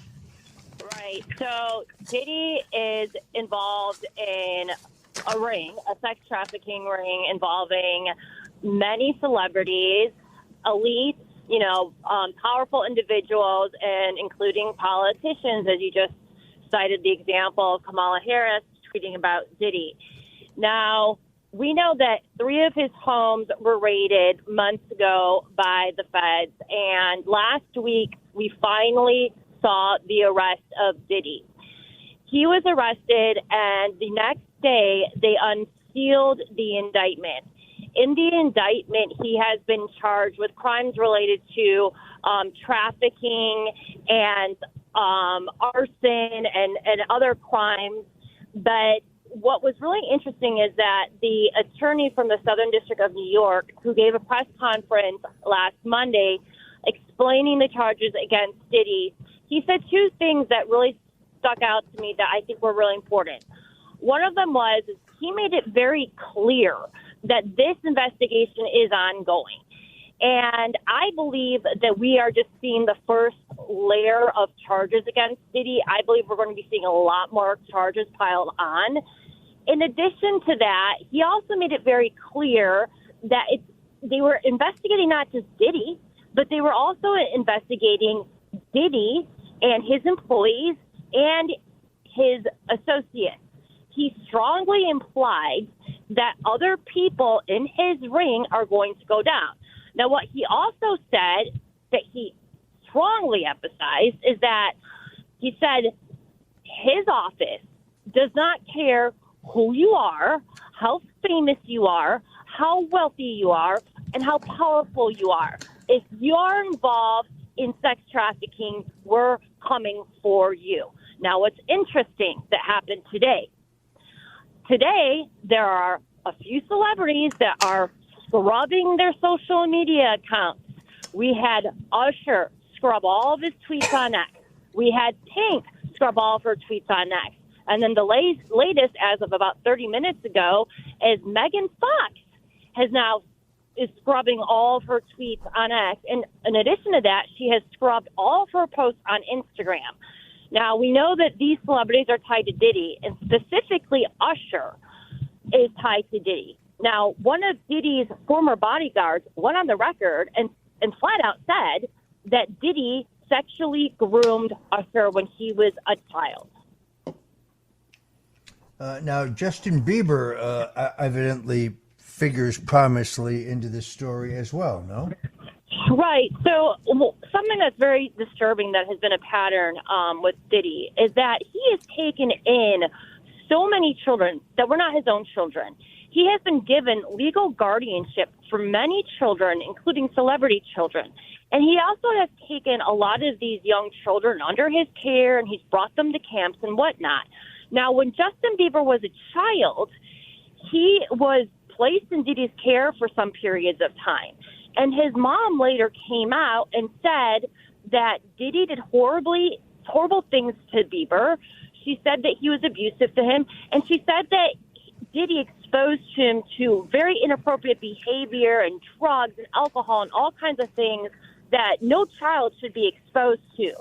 S9: Right. So Diddy is involved in a ring, a sex trafficking ring involving many celebrities, elites, powerful individuals, and including politicians, as you just cited the example of Kamala Harris tweeting about Diddy. Now, we know that 3 of his homes were raided months ago by the feds, and last week we finally saw the arrest of Diddy. He was arrested, and the next day they unsealed the indictment. In the indictment, he has been charged with crimes related to trafficking and arson and other crimes. But what was really interesting is that the attorney from the Southern District of New York, who gave a press conference last Monday explaining the charges against Diddy, he said 2 things that really stuck out to me that I think were really important. One of them was he made it very clear that this investigation is ongoing. And I believe that we are just seeing the first layer of charges against Diddy. I believe we're going to be seeing a lot more charges piled on. In addition to that, he also made it very clear that they were investigating not just Diddy, but they were also investigating Diddy and his employees and his associates. He strongly implied that other people in his ring are going to go down. Now, what he also said that he strongly emphasized is that he said his office does not care who you are, how famous you are, how wealthy you are, and how powerful you are. If you are involved in sex trafficking, we're coming for you. Now, what's interesting that happened today? Today, there are a few celebrities that are scrubbing their social media accounts. We had Usher scrub all of his tweets on X. We had Pink scrub all of her tweets on X. And then the latest, as of about 30 minutes ago, is Megan Fox has now is scrubbing all of her tweets on X. And in addition to that, she has scrubbed all of her posts on Instagram. Now, we know that these celebrities are tied to Diddy, and specifically Usher is tied to Diddy. Now, one of Diddy's former bodyguards went on the record and flat out said that Diddy sexually groomed Usher when he was a child.
S5: Now, Justin Bieber evidently figures prominently into this story as well, no?
S9: Right. So something that's very disturbing that has been a pattern with Diddy is that he has taken in so many children that were not his own children. He has been given legal guardianship for many children, including celebrity children. And he also has taken a lot of these young children under his care, and he's brought them to camps and whatnot. Now, when Justin Bieber was a child, he was placed in Diddy's care for some periods of time. And his mom later came out and said that Diddy did horrible things to Bieber. She said that he was abusive to him. And she said that Diddy exposed him to very inappropriate behavior and drugs and alcohol and all kinds of things that no child should be exposed to.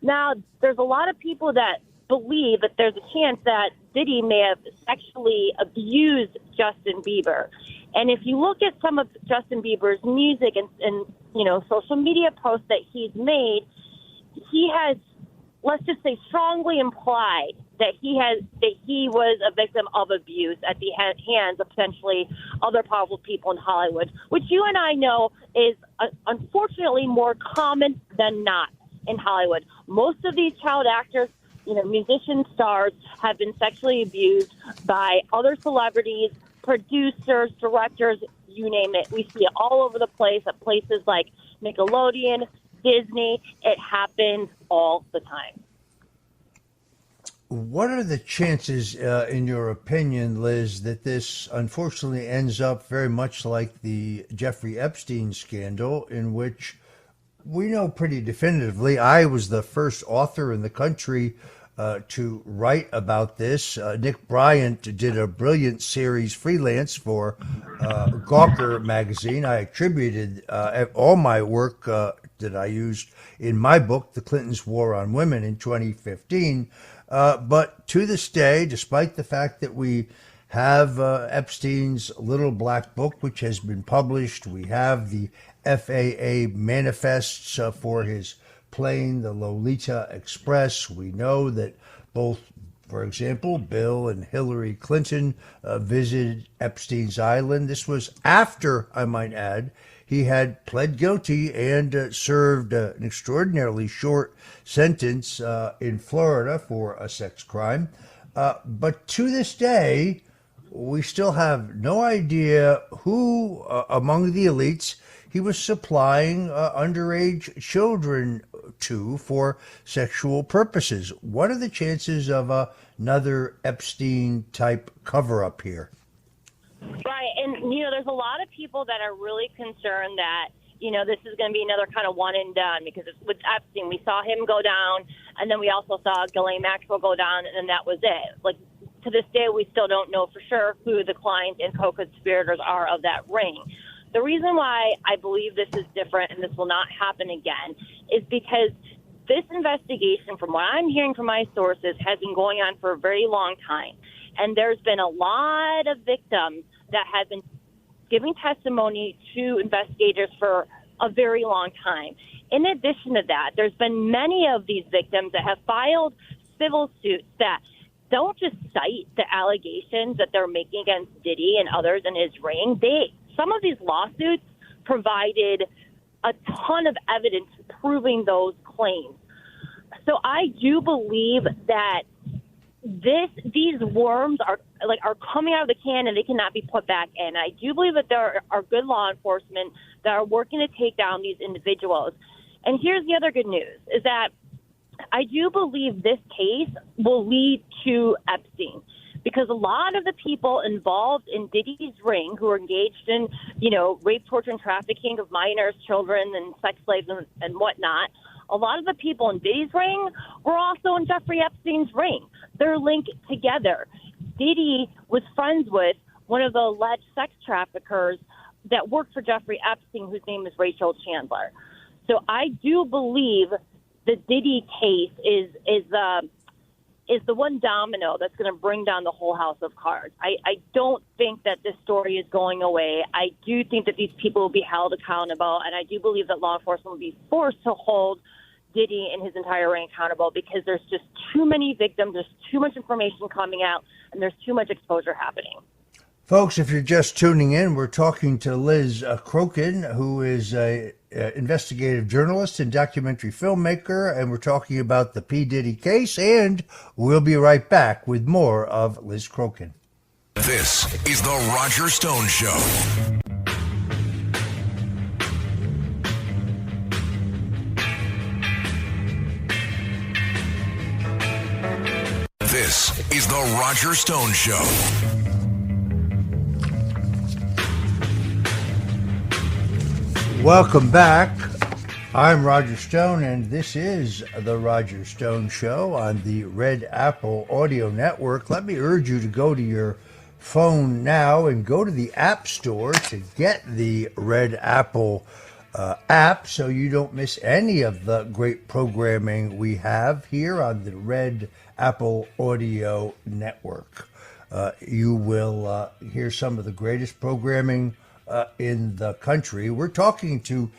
S9: Now, there's a lot of people that believe that there's a chance that Diddy may have sexually abused Justin Bieber. And if you look at some of Justin Bieber's music and social media posts that he's made, he has, let's just say, strongly implied that he was a victim of abuse at the hands of potentially other powerful people in Hollywood, which you and I know is unfortunately more common than not in Hollywood. Most of these child actors, musician stars, have been sexually abused by other celebrities, producers, directors, you name it. We see it all over the place at places like Nickelodeon, Disney. It happens all the time.
S5: What are the chances, in your opinion, Liz, that this unfortunately ends up very much like the Jeffrey Epstein scandal, in which we know pretty definitively, I was the first author in the country to write about this. Nick Bryant did a brilliant series freelance for Gawker magazine. I attributed all my work that I used in my book, The Clintons' War on Women, in 2015. But to this day, despite the fact that we have Epstein's Little Black Book, which has been published, we have the FAA manifests for his plane, the Lolita Express. We know that both, for example, Bill and Hillary Clinton visited Epstein's Island. This was after, I might add, he had pled guilty and served an extraordinarily short sentence in Florida for a sex crime. But to this day, we still have no idea who among the elites he was supplying underage children to for sexual purposes. What are the chances of another Epstein-type cover-up here?
S9: Right, and, there's a lot of people that are really concerned that, this is going to be another kind of one and done, because with Epstein, we saw him go down, and then we also saw Ghislaine Maxwell go down, and that was it. Like, to this day, we still don't know for sure who the clients and co-conspirators are of that ring. The reason why I believe this is different and this will not happen again is because this investigation, from what I'm hearing from my sources, has been going on for a very long time. And there's been a lot of victims that have been giving testimony to investigators for a very long time. In addition to that, there's been many of these victims that have filed civil suits that don't just cite the allegations that they're making against Diddy and others in his ring. Some of these lawsuits provided a ton of evidence proving those claims. So I do believe that these worms are coming out of the can and they cannot be put back in. I do believe that there are good law enforcement that are working to take down these individuals. And here's the other good news, is that I do believe this case will lead to Epstein, because a lot of the people involved in Diddy's ring who are engaged in, rape, torture, and trafficking of minors, children, and sex slaves and whatnot, a lot of the people in Diddy's ring were also in Jeffrey Epstein's ring. They're linked together. Diddy was friends with one of the alleged sex traffickers that worked for Jeffrey Epstein, whose name is Rachel Chandler. So I do believe the Diddy case is the one domino that's going to bring down the whole house of cards. I don't think that this story is going away. I do think that these people will be held accountable, and I do believe that law enforcement will be forced to hold Diddy and his entire ring accountable, because there's just too many victims, there's too much information coming out, and there's too much exposure happening.
S5: Folks, if you're just tuning in, we're talking to Liz Crokin, who is a investigative journalist and documentary filmmaker, and we're talking about the P. Diddy case, and we'll be right back with more of Liz Crokin.
S4: This is the Roger Stone Show. This is the Roger Stone Show.
S5: Welcome back. I'm Roger Stone, and this is the Roger Stone Show on the Red Apple Audio Network. Let me urge you to go to your phone now and go to the App Store to get the Red Apple app so you don't miss any of the great programming we have here on the Red Apple Audio Network. You will hear some of the greatest programming in the country. We're talking to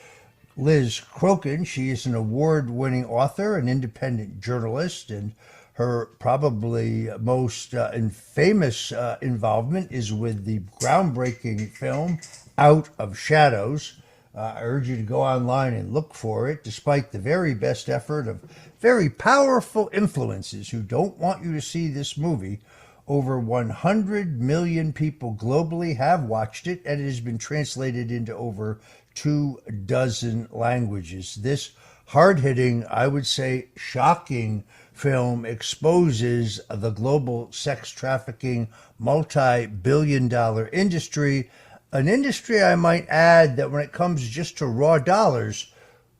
S5: Liz Crokin. She is an award-winning author, an independent journalist, and her probably most famous involvement is with the groundbreaking film Out of Shadows. I urge you to go online and look for it, despite the very best effort of very powerful influences who don't want you to see this movie. Over 100 million people globally have watched it, and it has been translated into over 24 languages. This hard-hitting, I would say shocking film exposes the global sex trafficking multi-billion-dollar industry, an industry, I might add, that when it comes just to raw dollars,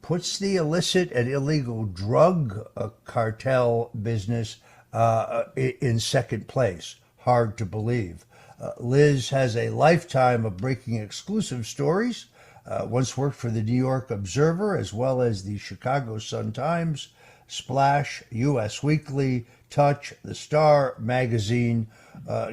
S5: puts the illicit and illegal drug cartel business in second place. Hard to believe. Liz has a lifetime of breaking exclusive stories. Once worked for the New York Observer as well as the Chicago Sun-Times, Splash, U.S. Weekly, Touch, The Star magazine.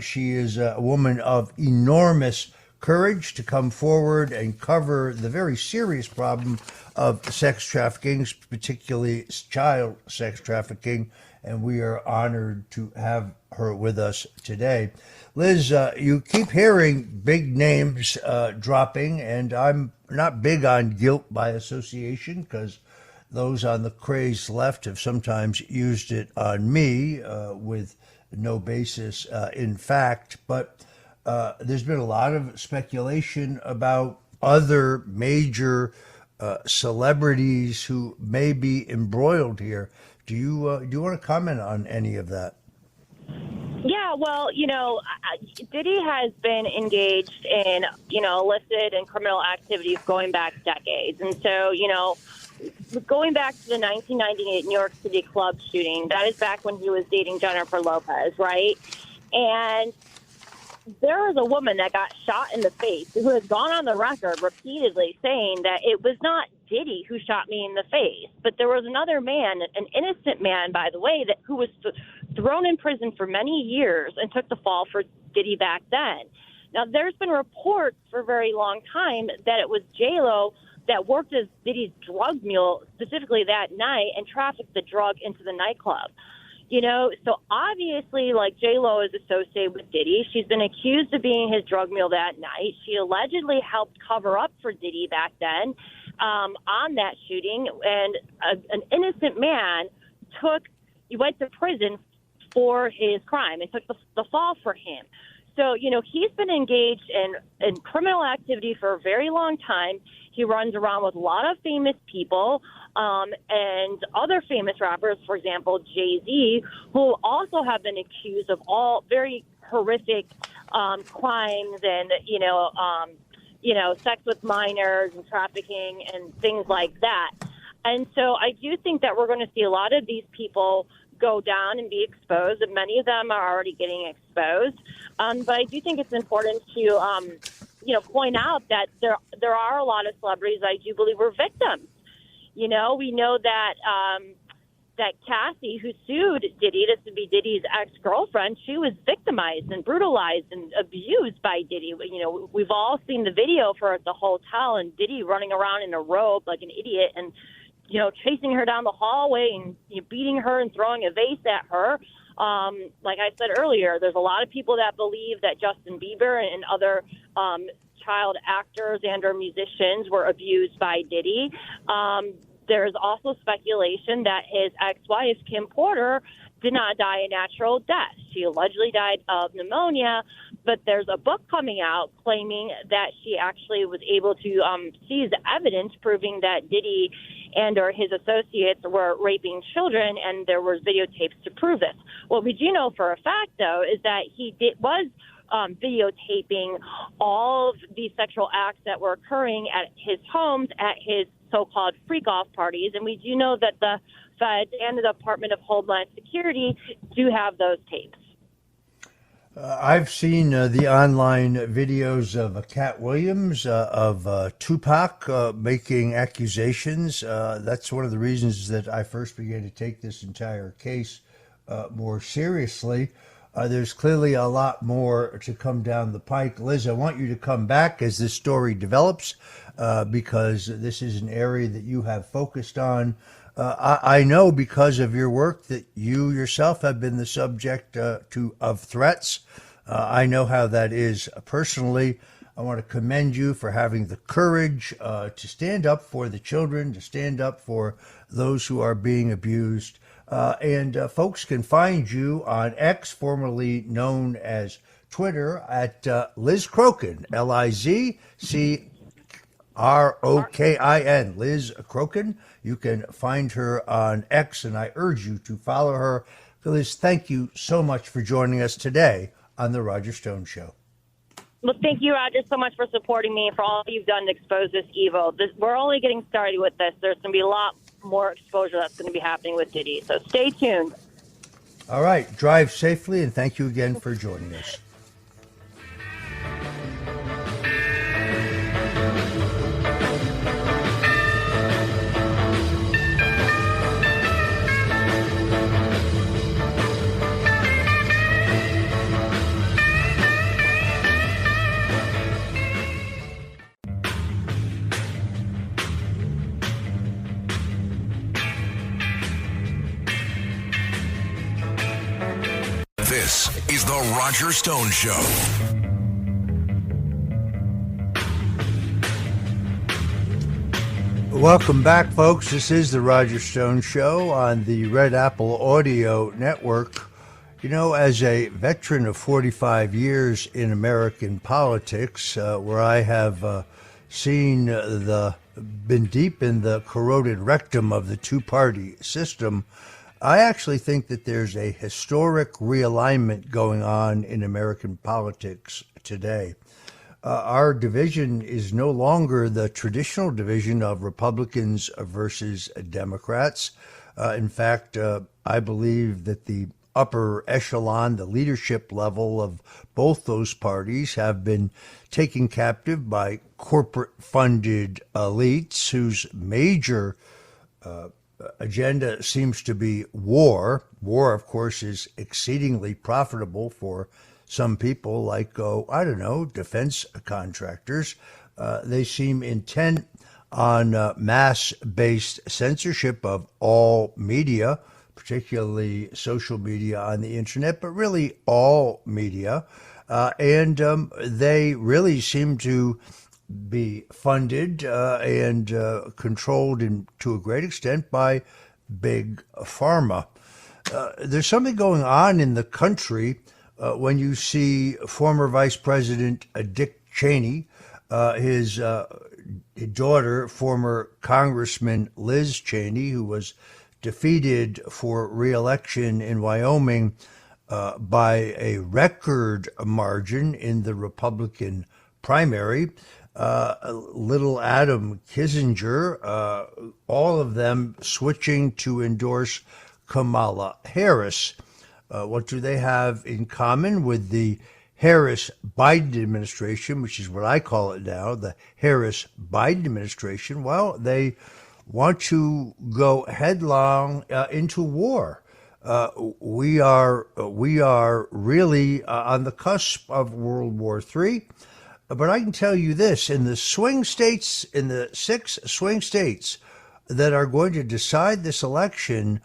S5: She is a woman of enormous courage to come forward and cover the very serious problem of sex trafficking, particularly child sex trafficking, and we are honored to have her with us today. Liz, you keep hearing big names dropping, and I'm not big on guilt by association, because those on the crazed left have sometimes used it on me with no basis in fact, but there's been a lot of speculation about other major celebrities who may be embroiled here. Do you want to comment on any of that?
S9: Yeah, well, Diddy has been engaged in, illicit and criminal activities going back decades. And so, going back to the 1998 New York City club shooting, that is back when he was dating Jennifer Lopez, right? And there was a woman that got shot in the face who has gone on the record repeatedly saying that it was not Diddy who shot me in the face, but there was another man, an innocent man, by the way, who was thrown in prison for many years and took the fall for Diddy back then. Now, there's been reports for a very long time that it was J-Lo that worked as Diddy's drug mule specifically that night and trafficked the drug into the nightclub. So obviously, like, J-Lo is associated with Diddy. She's been accused of being his drug mule that night. She allegedly helped cover up for Diddy back then on that shooting. And an innocent man went to prison for his crime and took the fall for him. So, he's been engaged in criminal activity for a very long time. He runs around with a lot of famous people and other famous rappers, for example, Jay-Z, who also have been accused of all very horrific crimes and, sex with minors and trafficking and things like that. And so I do think that we're going to see a lot of these people go down and be exposed, and many of them are already getting exposed. But I do think it's important to point out that there are a lot of celebrities I do believe were victims. We know that that Cassie, who sued Diddy, this would be Diddy's ex-girlfriend, she was victimized and brutalized and abused by Diddy. We've all seen the video for her at the hotel and Diddy running around in a robe like an idiot and, chasing her down the hallway and beating her and throwing a vase at her. Like I said earlier, there's a lot of people that believe that Justin Bieber and other child actors and or musicians were abused by Diddy. There's also speculation that his ex-wife, Kim Porter, did not die a natural death. She allegedly died of pneumonia, but there's a book coming out claiming that she actually was able to seize evidence proving that Diddy and or his associates were raping children, and there was videotapes to prove this. What we do know for a fact, though, is that he was videotaping all of these sexual acts that were occurring at his homes, at his so-called freak-off parties. And we do know that the Feds and the Department of Homeland Security do have those tapes.
S5: I've seen the online videos of Cat Williams, of Tupac making accusations. That's one of the reasons that I first began to take this entire case more seriously. There's clearly a lot more to come down the pike. Liz, I want you to come back as this story develops because this is an area that you have focused on. I know because of your work that you yourself have been the subject of threats. I know how that is personally. I want to commend you for having the courage to stand up for the children, to stand up for those who are being abused. And folks can find you on X, formerly known as Twitter, at Liz Crokin, LizCrokin, Liz Crokin. You can find her on X, and I urge you to follow her. Liz, thank you so much for joining us today on The Roger Stone Show.
S9: Well, thank you, Roger, so much for supporting me and for all you've done to expose this evil. We're only getting started with this. There's going to be a lot more exposure that's going to be happening with Diddy. So stay tuned.
S5: All right. Drive safely, and thank you again for joining us.
S4: This is The Roger Stone Show.
S5: Welcome back, folks. This is The Roger Stone Show on the Red Apple Audio Network. As a veteran of 45 years in American politics, where I have been deep in the corroded rectum of the two-party system, I actually think that there's a historic realignment going on in American politics today. Our division is no longer the traditional division of Republicans versus Democrats. In fact, I believe that the upper echelon, the leadership level of both those parties have been taken captive by corporate-funded elites whose major agenda seems to be war. War, of course, is exceedingly profitable for some people like, defense contractors. They seem intent on mass-based censorship of all media, particularly social media on the internet, but really all media. And they really seem to be funded and controlled to a great extent by big pharma. There's something going on in the country when you see former Vice President Dick Cheney, his daughter, former Congressman Liz Cheney, who was defeated for re-election in Wyoming by a record margin in the Republican primary. Little Adam Kinzinger, all of them switching to endorse Kamala Harris. What do they have in common with the Harris-Biden administration, which is what I call it now, the Harris-Biden administration, well, they want to go headlong into war. We are really on the cusp of World War III. But I can tell you this, in the 6 swing states that are going to decide this election,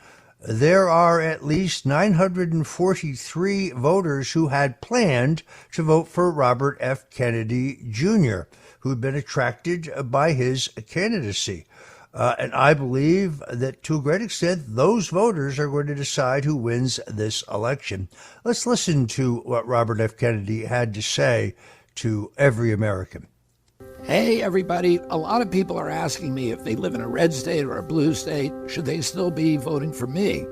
S5: there are at least 943 voters who had planned to vote for Robert F. Kennedy Jr., who had been attracted by his candidacy. And I believe that to a great extent, those voters are going to decide who wins this election. Let's listen to what Robert F. Kennedy had to say to every American.
S10: Hey, everybody. A lot of people are asking me if they live in a red state or a blue state, should they still be voting for me?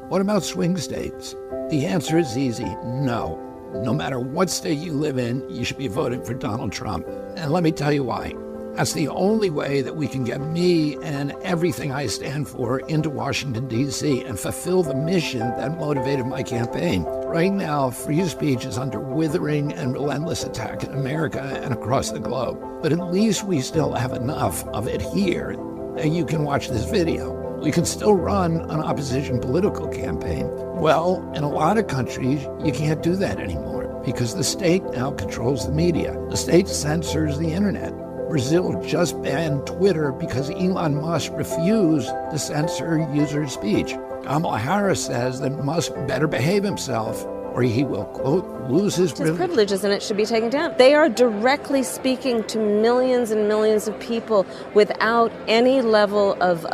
S10: What about swing states? The answer is easy, no. No matter what state you live in, you should be voting for Donald Trump. And let me tell you why. That's the only way that we can get me and everything I stand for into Washington, D.C. and fulfill the mission that motivated my campaign. Right now, free speech is under withering and relentless attack in America and across the globe. But at least we still have enough of it here that you can watch this video. We can still run an opposition political campaign. Well, in a lot of countries, you can't do that anymore because the state now controls the media. The state censors the internet. Brazil just banned Twitter because Elon Musk refused to censor user speech. Kamala Harris says that Musk better behave himself or he will, quote, lose his
S11: privileges and it should be taken down. They are directly speaking to millions and millions of people without any level of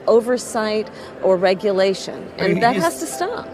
S11: oversight or regulation. And that has to stop.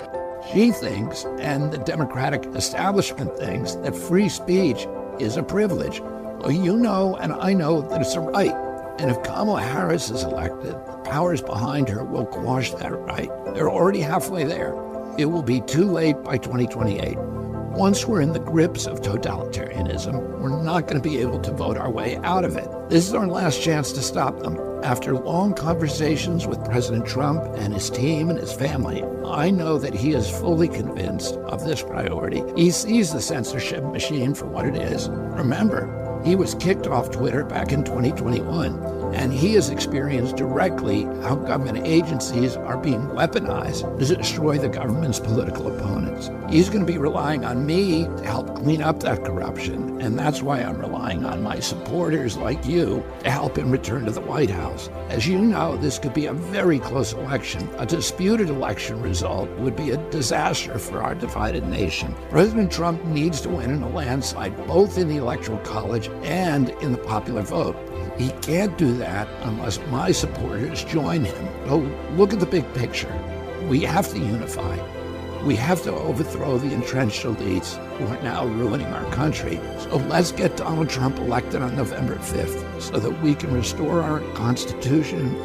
S10: She thinks, and the Democratic establishment thinks, that free speech is a privilege. Well, you know and I know that it's a right. And if Kamala Harris is elected, the powers behind her will quash that right. They're already halfway there. It will be too late by 2028. Once we're in the grips of totalitarianism, we're not going to be able to vote our way out of it. This is our last chance to stop them. After long conversations with President Trump and his team and his family, I know that he is fully convinced of this priority. He sees the censorship machine for what it is. Remember, he was kicked off Twitter back in 2021, and he has experienced directly how government agencies are being weaponized to destroy the government's political opponents. He's going to be relying on me to help clean up that corruption, and that's why I'm relying on my supporters like you to help him return to the White House. As you know, this could be a very close election. A disputed election result would be a disaster for our divided nation. President Trump needs to win in a landslide, both in the Electoral College and in the popular vote. He can't do that unless my supporters join him. So look at the big picture. We have to unify. We have to overthrow the entrenched elites who are now ruining our country. So let's get Donald Trump elected on November 5th so that we can restore our Constitution,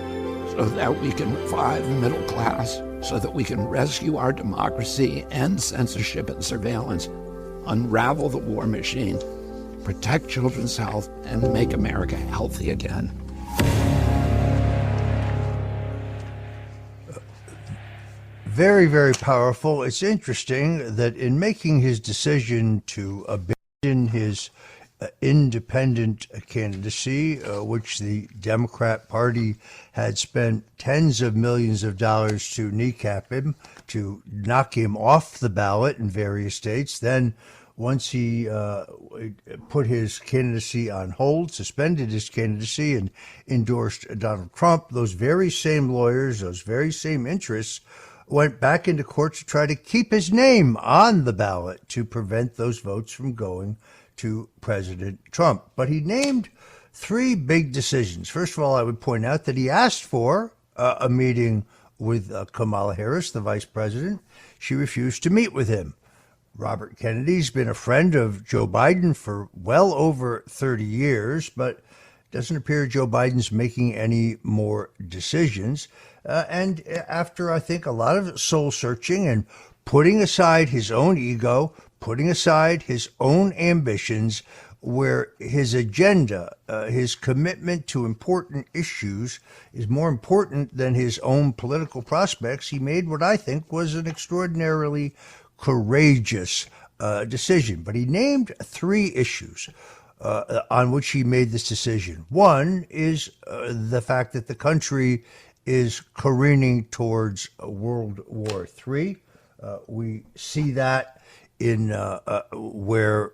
S10: so that we can revive the middle class, so that we can rescue our democracy, end censorship and surveillance, unravel the war machine, protect children's health, and make America healthy again.
S5: Very, very powerful. It's interesting that in making his decision to abandon his independent candidacy, which the Democrat Party had spent tens of millions of dollars to kneecap him, to knock him off the ballot in various states, then once he put his candidacy on hold, suspended his candidacy, and endorsed Donald Trump, those very same lawyers, those very same interests went back into court to try to keep his name on the ballot to prevent those votes from going to President Trump. But he named three big decisions. First of all, I would point out that he asked for a meeting with Kamala Harris, the vice president. She refused to meet with him. Robert Kennedy's been a friend of Joe Biden for well over 30 years, but it doesn't appear Joe Biden's making any more decisions. And after, I think, a lot of soul searching and putting aside his own ego, putting aside his own ambitions, where his agenda, his commitment to important issues is more important than his own political prospects, he made what I think was an extraordinarily courageous decision, but he named 3 issues on which he made this decision. One is the fact that the country is careening towards World War III. We see that in where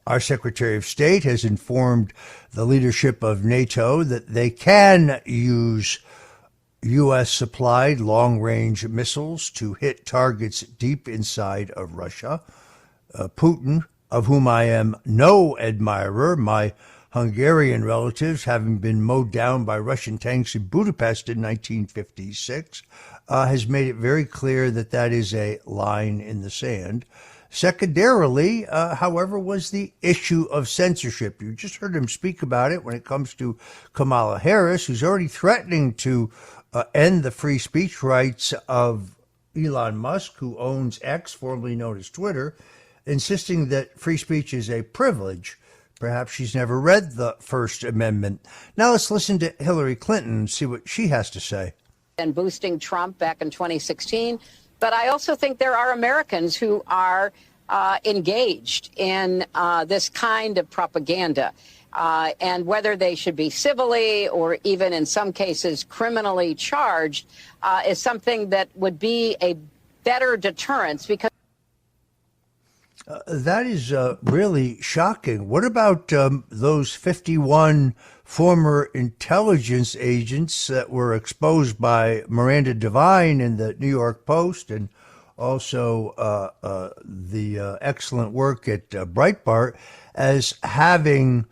S5: our Secretary of State has informed the leadership of NATO that they can use U.S.-supplied long-range missiles to hit targets deep inside of Russia. Putin, of whom I am no admirer, my Hungarian relatives having been mowed down by Russian tanks in Budapest in 1956, has made it very clear that that is a line in the sand. Secondarily, however, was the issue of censorship. You just heard him speak about it when it comes to Kamala Harris, who's already threatening to end the free speech rights of Elon Musk, who owns X, formerly known as Twitter, insisting that free speech is a privilege. Perhaps she's never read the First Amendment. Now let's listen to Hillary Clinton and see what she has to say.
S12: And boosting Trump back in 2016. But I also think there are Americans who are engaged in this kind of propaganda. And whether they should be civilly or even in some cases criminally charged is something that would be a better deterrence because
S5: that is really shocking. What about those 51 former intelligence agents that were exposed by Miranda Devine in the New York Post and also the excellent work at Breitbart as having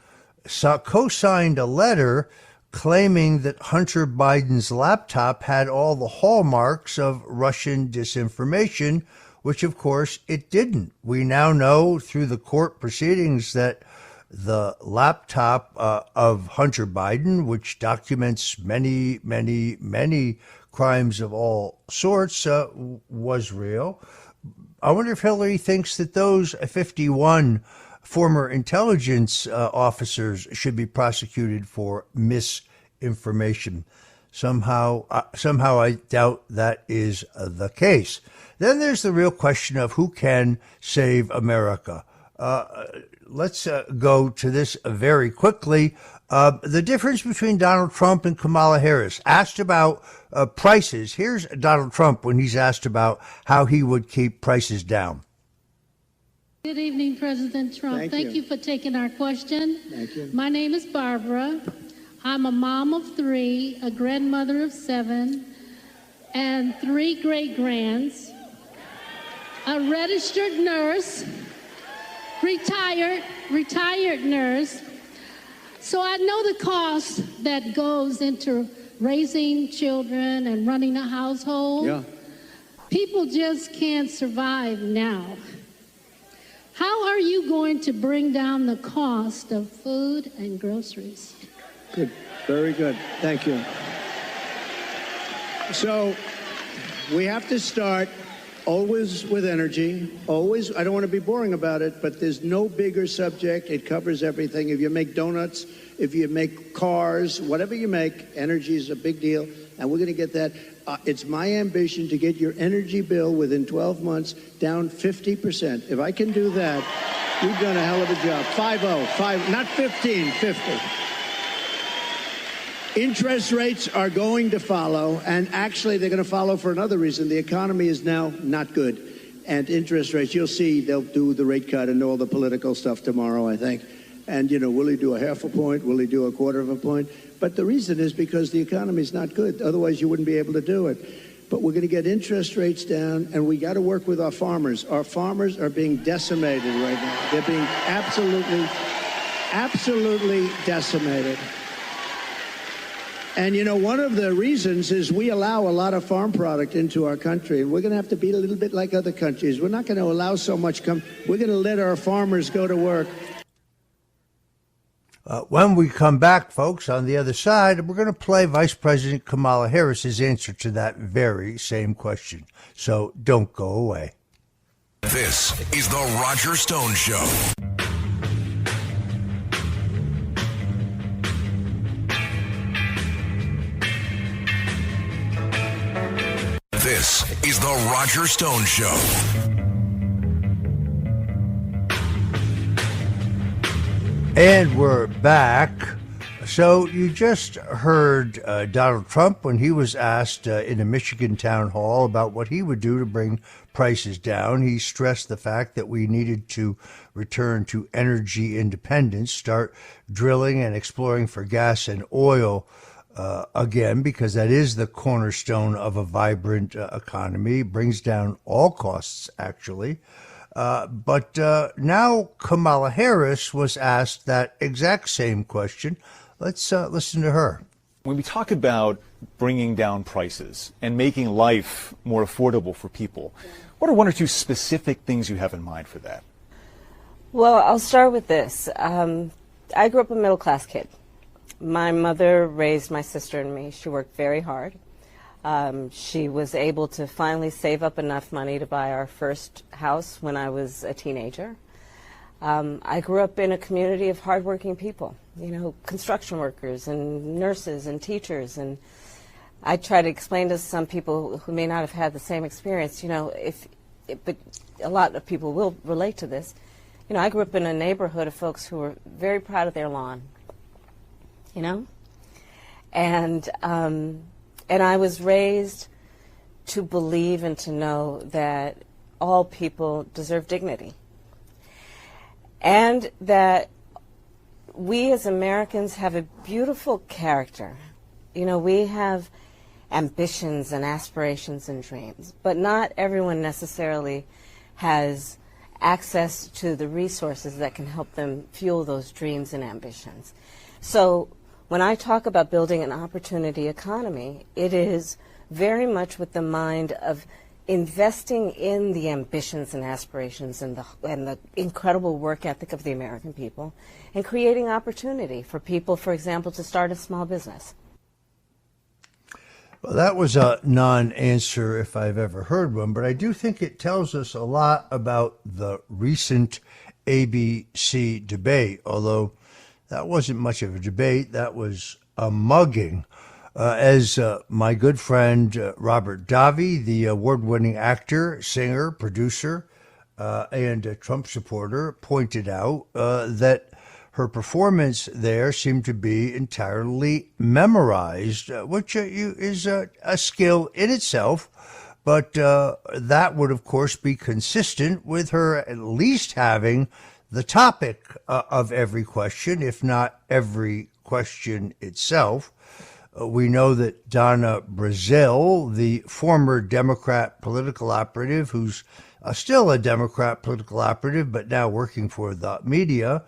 S5: co-signed a letter claiming that Hunter Biden's laptop had all the hallmarks of Russian disinformation, which, of course, it didn't. We now know through the court proceedings that the laptop of Hunter Biden, which documents many, many, many crimes of all sorts, was real. I wonder if Hillary thinks that those 51 former intelligence officers should be prosecuted for misinformation. Somehow I doubt that is the case. Then there's the real question of who can save America. Let's go to this very quickly. The difference between Donald Trump and Kamala Harris. Asked about prices. Here's Donald Trump when he's asked about how he would keep prices down.
S13: Good evening, President Trump. Thank you for taking our question.
S14: Thank you.
S13: My name is Barbara. I'm a mom of 3, a grandmother of 7, and 3 great-grands, a registered nurse, retired nurse. So I know the cost that goes into raising children and running a household.
S14: Yeah.
S13: People just can't survive now. How are you going to bring down the cost of food and groceries?
S14: Good. Very good. Thank you. So we have to start always with energy. Always. I don't want to be boring about it, but there's no bigger subject. It covers everything. If you make donuts, if you make cars, whatever you make, energy is a big deal. And we're going to get that. It's my ambition to get your energy bill within 12 months down 50%. If I can do that, we've done a hell of a job. 5-0, not 15, 50. Interest rates are going to follow, and actually they're going to follow for another reason. The economy is now not good. And interest rates, you'll see they'll do the rate cut and all the political stuff tomorrow, I think. And, will he do a 0.5 point? Will he do a 1/4 point? But the reason is because the economy is not good. Otherwise, you wouldn't be able to do it. But we're going to get interest rates down, and we got to work with our farmers. Our farmers are being decimated right now. They're being absolutely decimated. And, one of the reasons is we allow a lot of farm product into our country, and we're going to have to be a little bit like other countries. We're not going to allow so much we're going to let our farmers go to work.
S5: When we come back, folks, on the other side, we're going to play Vice President Kamala Harris's answer to that very same question. So don't go away.
S4: This is the Roger Stone Show. This is the Roger Stone Show.
S5: And we're back. So you just heard Donald Trump when he was asked in a Michigan town hall about what he would do to bring prices down. He stressed the fact that we needed to return to energy independence, start drilling and exploring for gas and oil again, because that is the cornerstone of a vibrant economy, brings down all costs, actually. But now Kamala Harris was asked that exact same question. Let's listen to her.
S15: When we talk about bringing down prices and making life more affordable for people, what are one or two specific things you have in mind for that?
S11: Well, I'll start with this. I grew up a middle-class kid. My mother raised my sister and me. She worked very hard. She was able to finally save up enough money to buy our first house when I was a teenager. I grew up in a community of hardworking people, construction workers and nurses and teachers. And I try to explain to some people who may not have had the same experience, but a lot of people will relate to this. I grew up in a neighborhood of folks who were very proud of their lawn, and I was raised to believe and to know that all people deserve dignity. And that we as Americans have a beautiful character. We have ambitions and aspirations and dreams, but not everyone necessarily has access to the resources that can help them fuel those dreams and ambitions. So when I talk about building an opportunity economy, it is very much with the mind of investing in the ambitions and aspirations and the incredible work ethic of the American people, and creating opportunity for people, for example, to start a small business.
S5: Well, that was a non-answer if I've ever heard one, but I do think it tells us a lot about the recent ABC debate, although that wasn't much of a debate. That was a mugging. As my good friend Robert Davi, the award-winning actor, singer, producer, and a Trump supporter, pointed out that her performance there seemed to be entirely memorized, which is a skill in itself. But that would, of course, be consistent with her at least having the topic of every question, if not every question itself. We know that Donna Brazile, the former Democrat political operative, who's still a Democrat political operative, but now working for the media,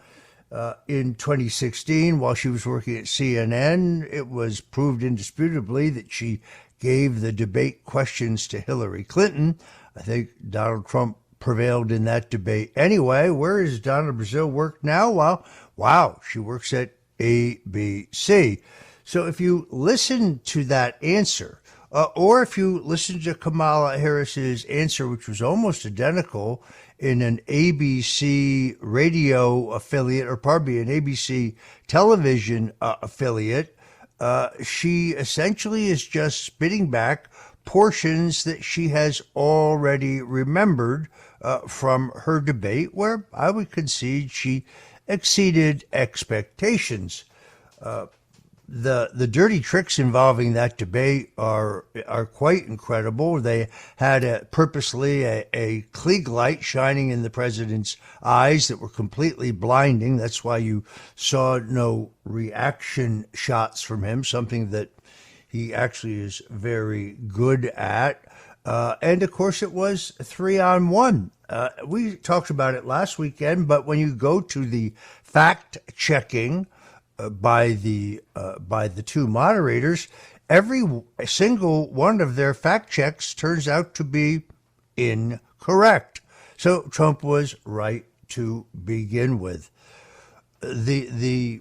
S5: in 2016, while she was working at CNN, it was proved indisputably that she gave the debate questions to Hillary Clinton. I think Donald Trump prevailed in that debate anyway. Where is Donna Brazile work now? Well, wow, she works at ABC. So if you listen to that answer, or if you listen to Kamala Harris's answer, which was almost identical in an ABC radio affiliate, or pardon me, an ABC television affiliate, she essentially is just spitting back portions that she has already remembered from her debate, where I would concede she exceeded expectations. The dirty tricks involving that debate are quite incredible. They had purposely a Klieg light shining in the president's eyes that were completely blinding. That's why you saw no reaction shots from him, something that he actually is very good at. And of course, it was 3-on-1. We talked about it last weekend, but when you go to the fact checking by the two moderators, every single one of their fact checks turns out to be incorrect. So Trump was right to begin with. The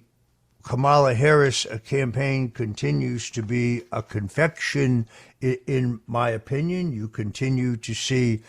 S5: Kamala Harris campaign continues to be a confection, in my opinion. You continue to see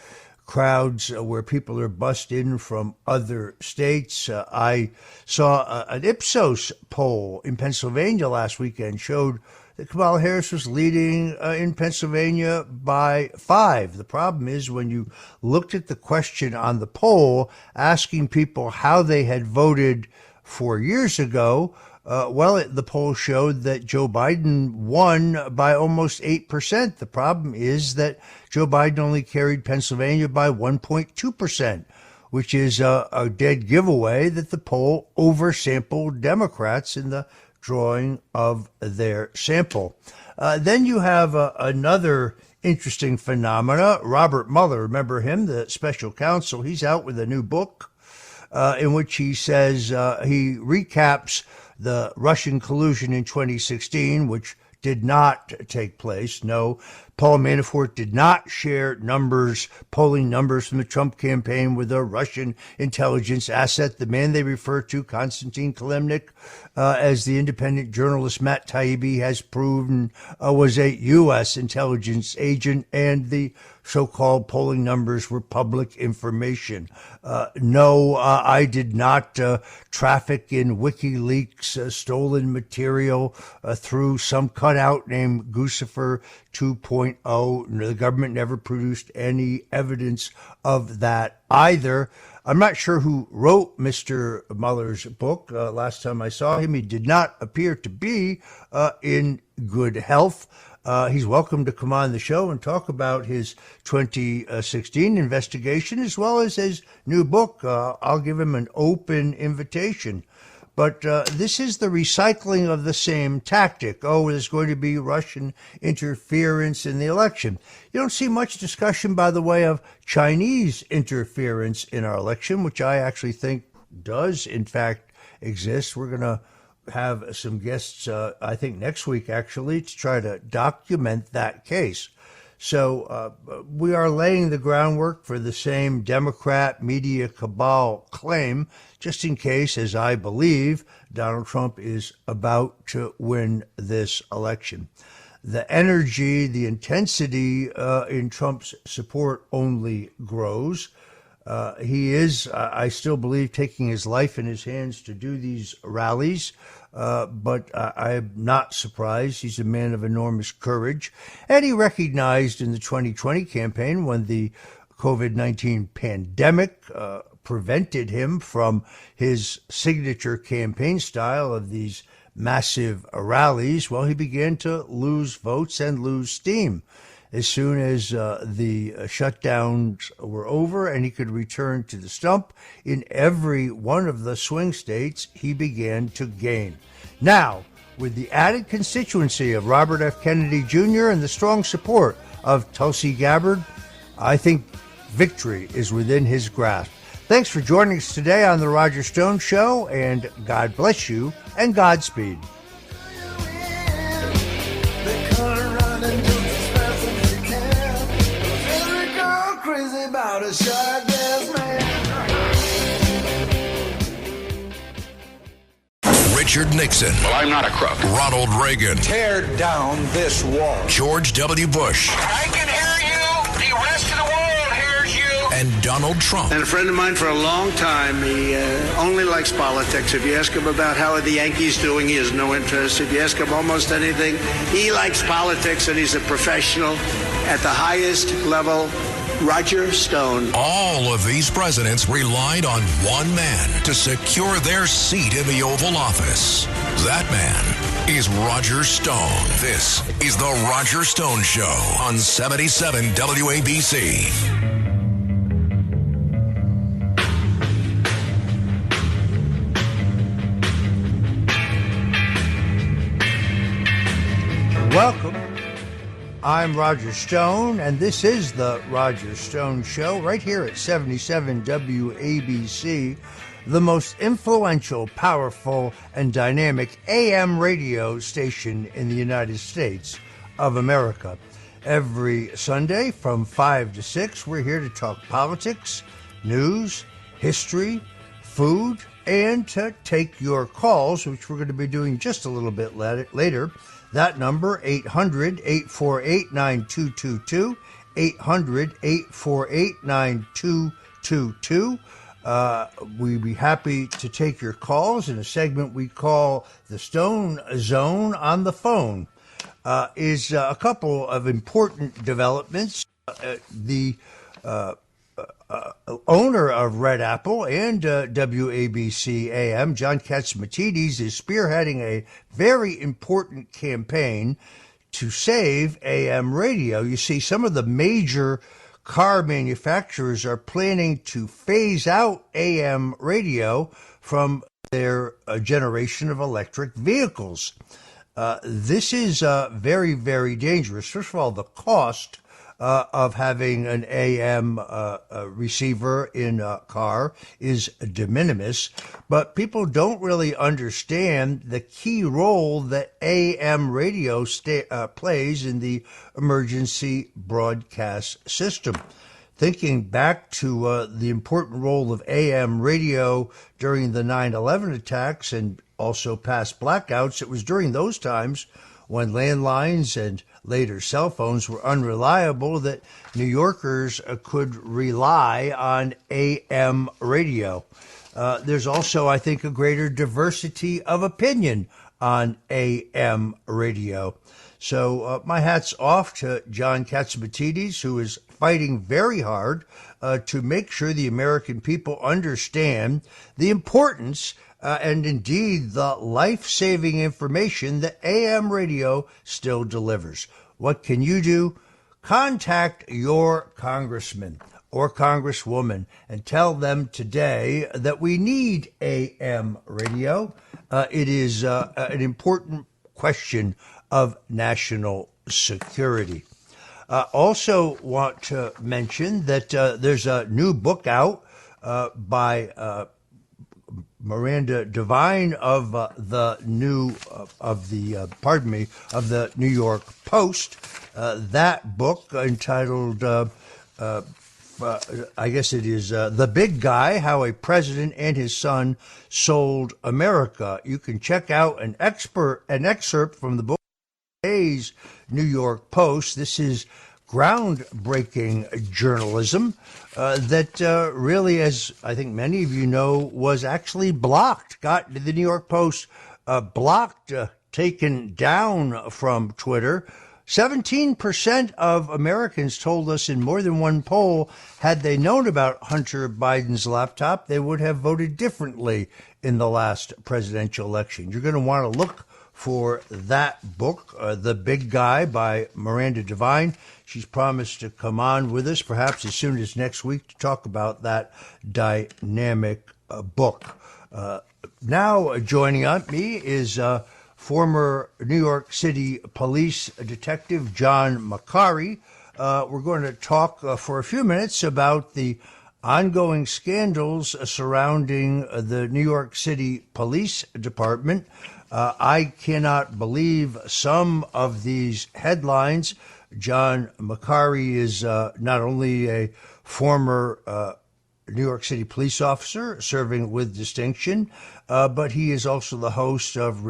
S5: crowds where people are bussed in from other states. I saw an Ipsos poll in Pennsylvania last weekend showed that Kamala Harris was leading in Pennsylvania by 5. The problem is when you looked at the question on the poll asking people how they had voted 4 years ago, the poll showed that Joe Biden won by almost 8%. The problem is that Joe Biden only carried Pennsylvania by 1.2%, which is a dead giveaway that the poll oversampled Democrats in the drawing of their sample. Then you have another interesting phenomena. Robert Mueller, remember him, the special counsel, he's out with a new book in which he says he recaps the Russian collusion in 2016, which did not take place. No, Paul Manafort did not share polling numbers from the Trump campaign with a Russian intelligence asset. The man they refer to, Konstantin Kilimnik, as the independent journalist Matt Taibbi has proven, was a U.S. intelligence agent, and the so-called polling numbers were public information. No, I did not traffic in WikiLeaks stolen material through some cutout named Guccifer 2.0. The government never produced any evidence of that either. I'm not sure who wrote Mr. Mueller's book. Last time I saw him, he did not appear to be in good health. He's welcome to come on the show and talk about his 2016 investigation as well as his new book. I'll give him an open invitation. But this is the recycling of the same tactic. Oh, there's going to be Russian interference in the election. You don't see much discussion, by the way, of Chinese interference in our election, which I actually think does, in fact, exist. We're going to have some guests, I think, next week, actually, to try to document that case. So we are laying the groundwork for the same Democrat media cabal claim, just in case, as I believe, Donald Trump is about to win this election. The energy, the intensity in Trump's support only grows. He is, I still believe, taking his life in his hands to do these rallies. But I'm not surprised. He's a man of enormous courage. And he recognized in the 2020 campaign, when the COVID-19 pandemic prevented him from his signature campaign style of these massive rallies, well, he began to lose votes and lose steam. As soon as the shutdowns were over and he could return to the stump, in every one of the swing states, he began to gain. Now, with the added constituency of Robert F. Kennedy Jr. and the strong support of Tulsi Gabbard, I think victory is within his grasp. Thanks for joining us today on The Roger Stone Show, and God bless you and Godspeed.
S4: Richard Nixon.
S16: Well, I'm not a crook.
S4: Ronald Reagan.
S16: Tear down this wall.
S4: George W. Bush.
S16: I can hear you. The rest of the world hears you.
S4: And Donald Trump.
S14: And a friend of mine for a long time, he only likes politics. If you ask him about how are the Yankees doing, he has no interest. If you ask him almost anything, he likes politics, and he's a professional at the highest level. Roger Stone.
S4: All of these presidents relied on one man to secure their seat in the Oval Office. That man is Roger Stone. This is The Roger Stone Show on 77 WABC.
S5: Welcome. I'm Roger Stone, and this is The Roger Stone Show, right here at 77 WABC, the most influential, powerful, and dynamic AM radio station in the United States of America. Every Sunday from 5 to 6, we're here to talk politics, news, history, food, and to take your calls, which we're going to be doing just a little bit later. That number, 800-848-9222, 800-848-9222. We'd be happy to take your calls in a segment we call the Stone Zone on the Phone. Is a couple of important developments. The owner of Red Apple and WABC AM, John Catsimatidis, is spearheading a very important campaign to save AM radio. You see, some of the major car manufacturers are planning to phase out AM radio from their generation of electric vehicles. This is very, very dangerous. First of all, the cost of having an AM receiver in a car is de minimis, but people don't really understand the key role that AM radio plays in the emergency broadcast system. Thinking back to the important role of AM radio during the 9/11 attacks and also past blackouts, it was during those times when landlines and later cell phones were unreliable that New Yorkers could rely on AM radio. There's also, I think, a greater diversity of opinion on AM radio. So my hat's off to John Catsimatidis, who is fighting very hard to make sure the American people understand the importance and indeed the life-saving information that AM radio still delivers. What can you do? Contact your congressman or congresswoman and tell them today that we need AM radio. It is an important question of national security. Also want to mention that there's a new book out by Miranda Devine of the New York Post. That book entitled, I guess it is The Big Guy, How a President and His Son Sold America. You can check out an excerpt from the book, today's New York Post. This is groundbreaking journalism that really, as I think many of you know, was actually blocked. Got the New York Post blocked, taken down from Twitter. 17% of Americans told us in more than one poll, had they known about Hunter Biden's laptop, they would have voted differently in the last presidential election. You're going to want to look for that book, The Big Guy by Miranda Devine. She's promised to come on with us perhaps as soon as next week to talk about that dynamic book. Now joining me is former New York City police detective John Macari. We're going to talk for a few minutes about the ongoing scandals surrounding the New York City Police Department. I cannot believe some of these headlines. John Macari is not only a former New York City police officer serving with distinction, but he is also the host of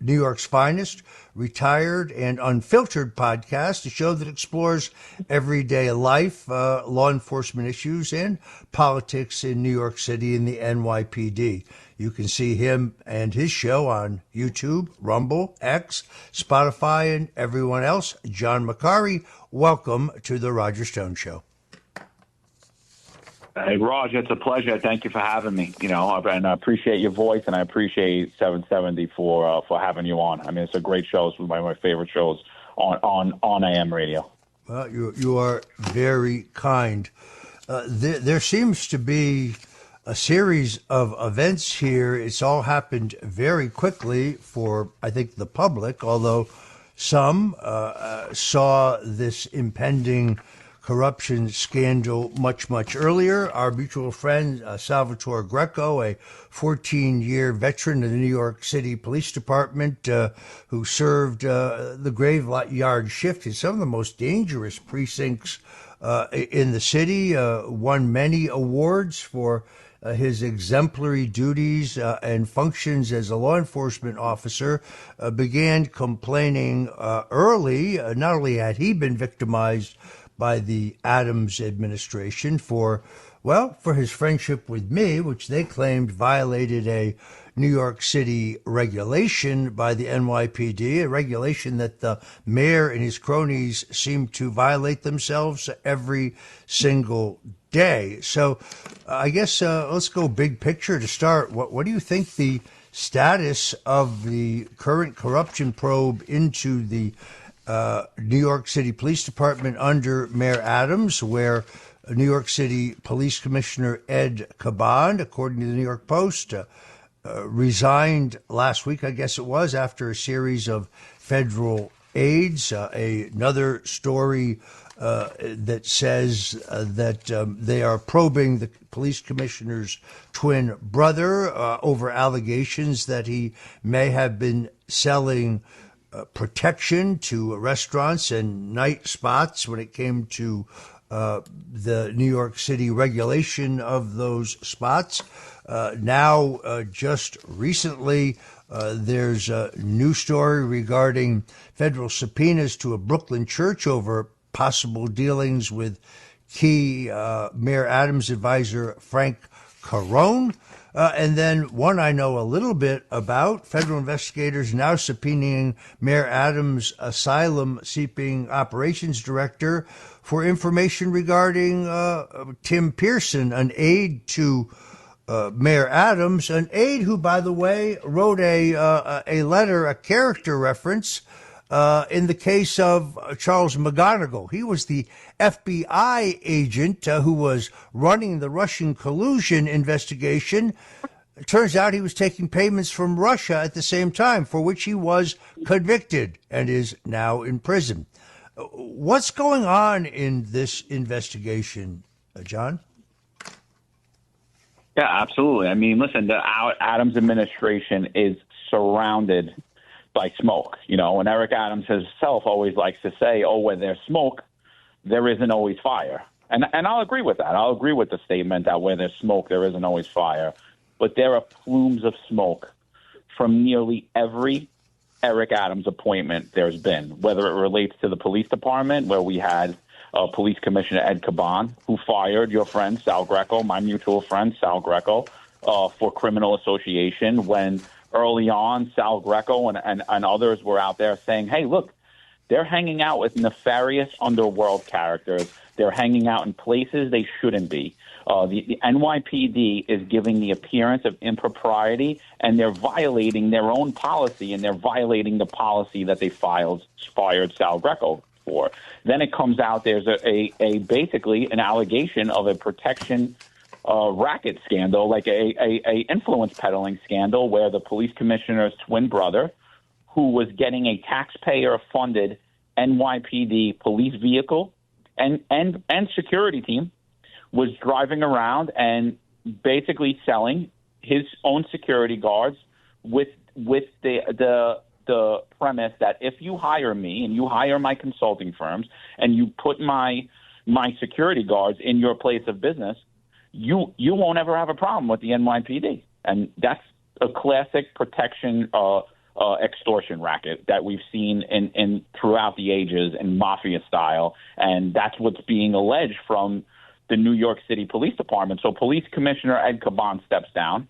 S5: New York's Finest, Retired and Unfiltered podcast, a show that explores everyday life, law enforcement issues, and politics in New York City and the NYPD. You can see him and his show on YouTube, Rumble, X, Spotify, and everyone else. John Macari, welcome to the Roger Stone Show.
S17: Hey, Raj, it's a pleasure. Thank you for having me. And I appreciate your voice, and I appreciate 770 for having you on. I mean, it's a great show. It's one of my favorite shows on AM radio.
S5: Well, you are very kind. There seems to be a series of events here. It's all happened very quickly for, I think, the public, although some saw this impending corruption scandal much earlier. Our mutual friend, Salvatore Greco, a 14-year veteran of the New York City Police Department who served the graveyard shift in some of the most dangerous precincts in the city, won many awards for his exemplary duties and functions as a law enforcement officer, began complaining early. Not only had he been victimized by the Adams administration for his friendship with me, which they claimed violated a New York City regulation by the NYPD, a regulation that the mayor and his cronies seem to violate themselves every single day. So I guess let's go big picture to start. What do you think the status of the current corruption probe into the New York City Police Department under Mayor Adams, where New York City Police Commissioner Ed Caban, according to the New York Post, resigned last week, I guess it was, after a series of federal aids. Another story that says that they are probing the police commissioner's twin brother over allegations that he may have been selling protection to restaurants and night spots when it came to the New York City regulation of those spots. Now, just recently, there's a new story regarding federal subpoenas to a Brooklyn church over possible dealings with key Mayor Adams advisor Frank Carone. And then one I know a little bit about, federal investigators now subpoenaing Mayor Adams' asylum-seeking operations director for information regarding Tim Pearson, an aide to Mayor Adams, an aide who, by the way, wrote a letter, a character reference in the case of Charles McGonigal. He was the FBI agent who was running the Russian collusion investigation. It turns out he was taking payments from Russia at the same time, for which he was convicted and is now in prison. What's going on in this investigation, John?
S17: Yeah, absolutely. I mean, listen, the Adams administration is surrounded by smoke, and Eric Adams himself always likes to say, where there's smoke, there isn't always fire. And I'll agree with that. I'll agree with the statement that where there's smoke, there isn't always fire. But there are plumes of smoke from nearly every Eric Adams appointment there's been, whether it relates to the police department, where we had Police Commissioner Ed Caban, who fired your friend Sal Greco, my mutual friend Sal Greco, for criminal association, when early on Sal Greco and others were out there saying, hey, look, they're hanging out with nefarious underworld characters. They're hanging out in places they shouldn't be. The NYPD is giving the appearance of impropriety, and they're violating their own policy, and they're violating the policy that they fired Sal Greco for. Then it comes out there's a basically an allegation of a protection racket scandal, like a influence peddling scandal, where the police commissioner's twin brother, who was getting a taxpayer-funded NYPD police vehicle and security team, was driving around and basically selling his own security guards with the premise that if you hire me and you hire my consulting firms and you put my security guards in your place of business, you won't ever have a problem with the NYPD. And that's a classic protection extortion racket that we've seen in throughout the ages in mafia style. And that's what's being alleged from the New York City Police Department. So Police Commissioner Ed Caban steps down.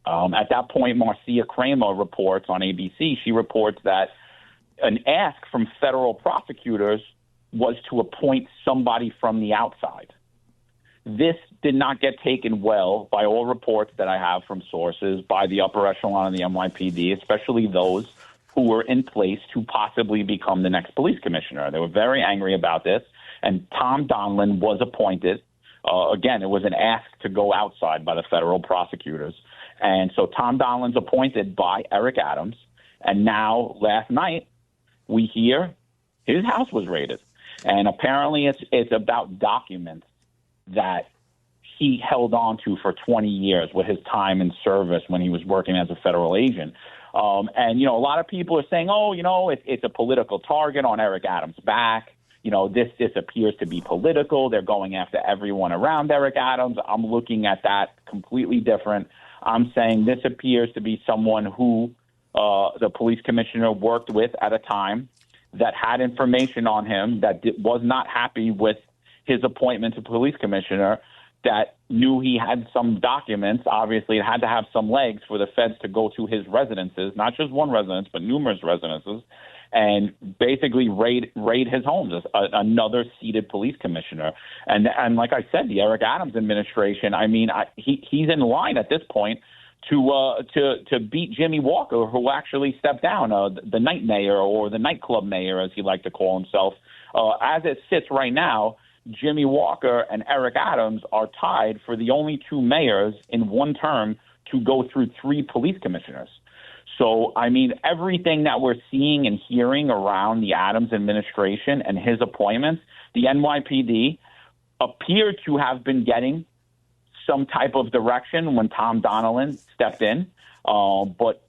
S17: At that point, Marcia Kramer reports on ABC. She reports that an ask from federal prosecutors was to appoint somebody from the outside. This did not get taken well by all reports that I have from sources, by the upper echelon of the NYPD, especially those who were in place to possibly become the next police commissioner. They were very angry about this, and Tom Donlin was appointed. Again, it was an ask to go outside by the federal prosecutors. And so Tom Donlin's appointed by Eric Adams, and now last night we hear his house was raided. And apparently it's about documents that he held on to for 20 years with his time in service when he was working as a federal agent. And, a lot of people are saying, it's a political target on Eric Adams' back. This appears to be political. They're going after everyone around Eric Adams. I'm looking at that completely different. I'm saying this appears to be someone who the police commissioner worked with at a time that had information on him, that was not happy with his appointment to police commissioner, that knew he had some documents. Obviously, it had to have some legs for the feds to go to his residences, not just one residence, but numerous residences, and basically raid his homes. Another seated police commissioner, and like I said, the Eric Adams administration. I mean, he's in line at this point to beat Jimmy Walker, who actually stepped down, the night mayor, or the nightclub mayor, as he liked to call himself. As it sits right now, Jimmy Walker and Eric Adams are tied for the only two mayors in one term to go through three police commissioners. So, I mean, everything that we're seeing and hearing around the Adams administration and his appointments, the NYPD appeared to have been getting some type of direction when Tom Donilon stepped in. But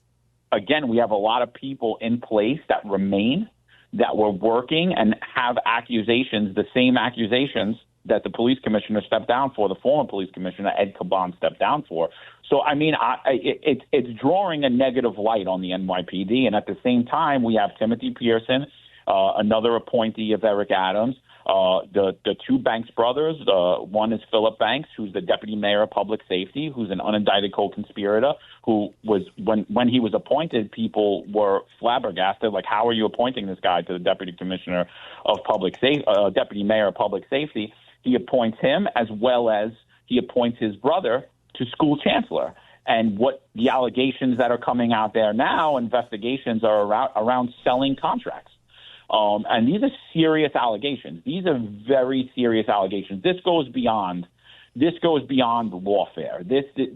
S17: again, we have a lot of people in place that remain, that were working and have accusations, the same accusations that the police commissioner stepped down for, the former police commissioner, Ed Caban, stepped down for. So, I mean, it's drawing a negative light on the NYPD. And at the same time, we have Timothy Pearson, another appointee of Eric Adams, the two Banks brothers. One is Philip Banks, who's the deputy mayor of public safety, who's an unindicted co-conspirator, who was, when he was appointed, people were flabbergasted, like, how are you appointing this guy to the deputy commissioner of public safety, deputy mayor of public safety? He appoints him, as well as he appoints his brother to school chancellor. And what the allegations that are coming out there now, investigations are around selling contracts. And these are serious allegations. These are very serious allegations. This goes beyond lawfare.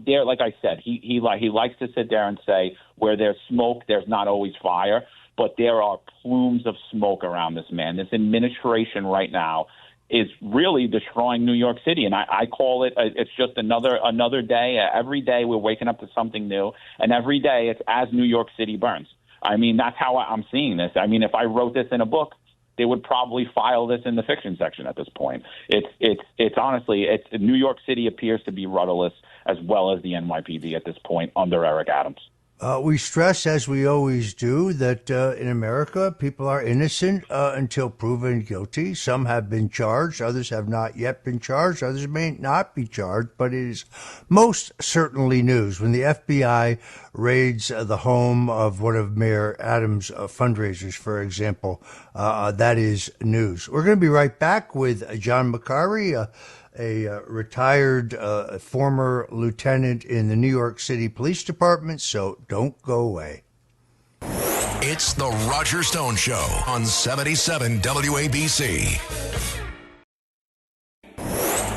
S17: There, like I said, he likes to sit there and say, where there's smoke, there's not always fire. But there are plumes of smoke around this man. This administration right now is really destroying New York City. And I call it, it's just another day. Every day we're waking up to something new. And every day it's as New York City burns. I mean, that's how I'm seeing this. I mean, if I wrote this in a book, they would probably file this in the fiction section at this point. It's honestly, New York City appears to be rudderless, as well as the NYPD at this point under Eric Adams.
S5: We stress, as we always do, that in America, people are innocent until proven guilty. Some have been charged. Others have not yet been charged. Others may not be charged, but it is most certainly news. When the FBI raids the home of one of Mayor Adams' fundraisers, for example, that is news. We're going to be right back with John Macari, a retired former lieutenant in the New York City Police Department, so don't go away.
S4: It's the Roger Stone Show on 77 WABC.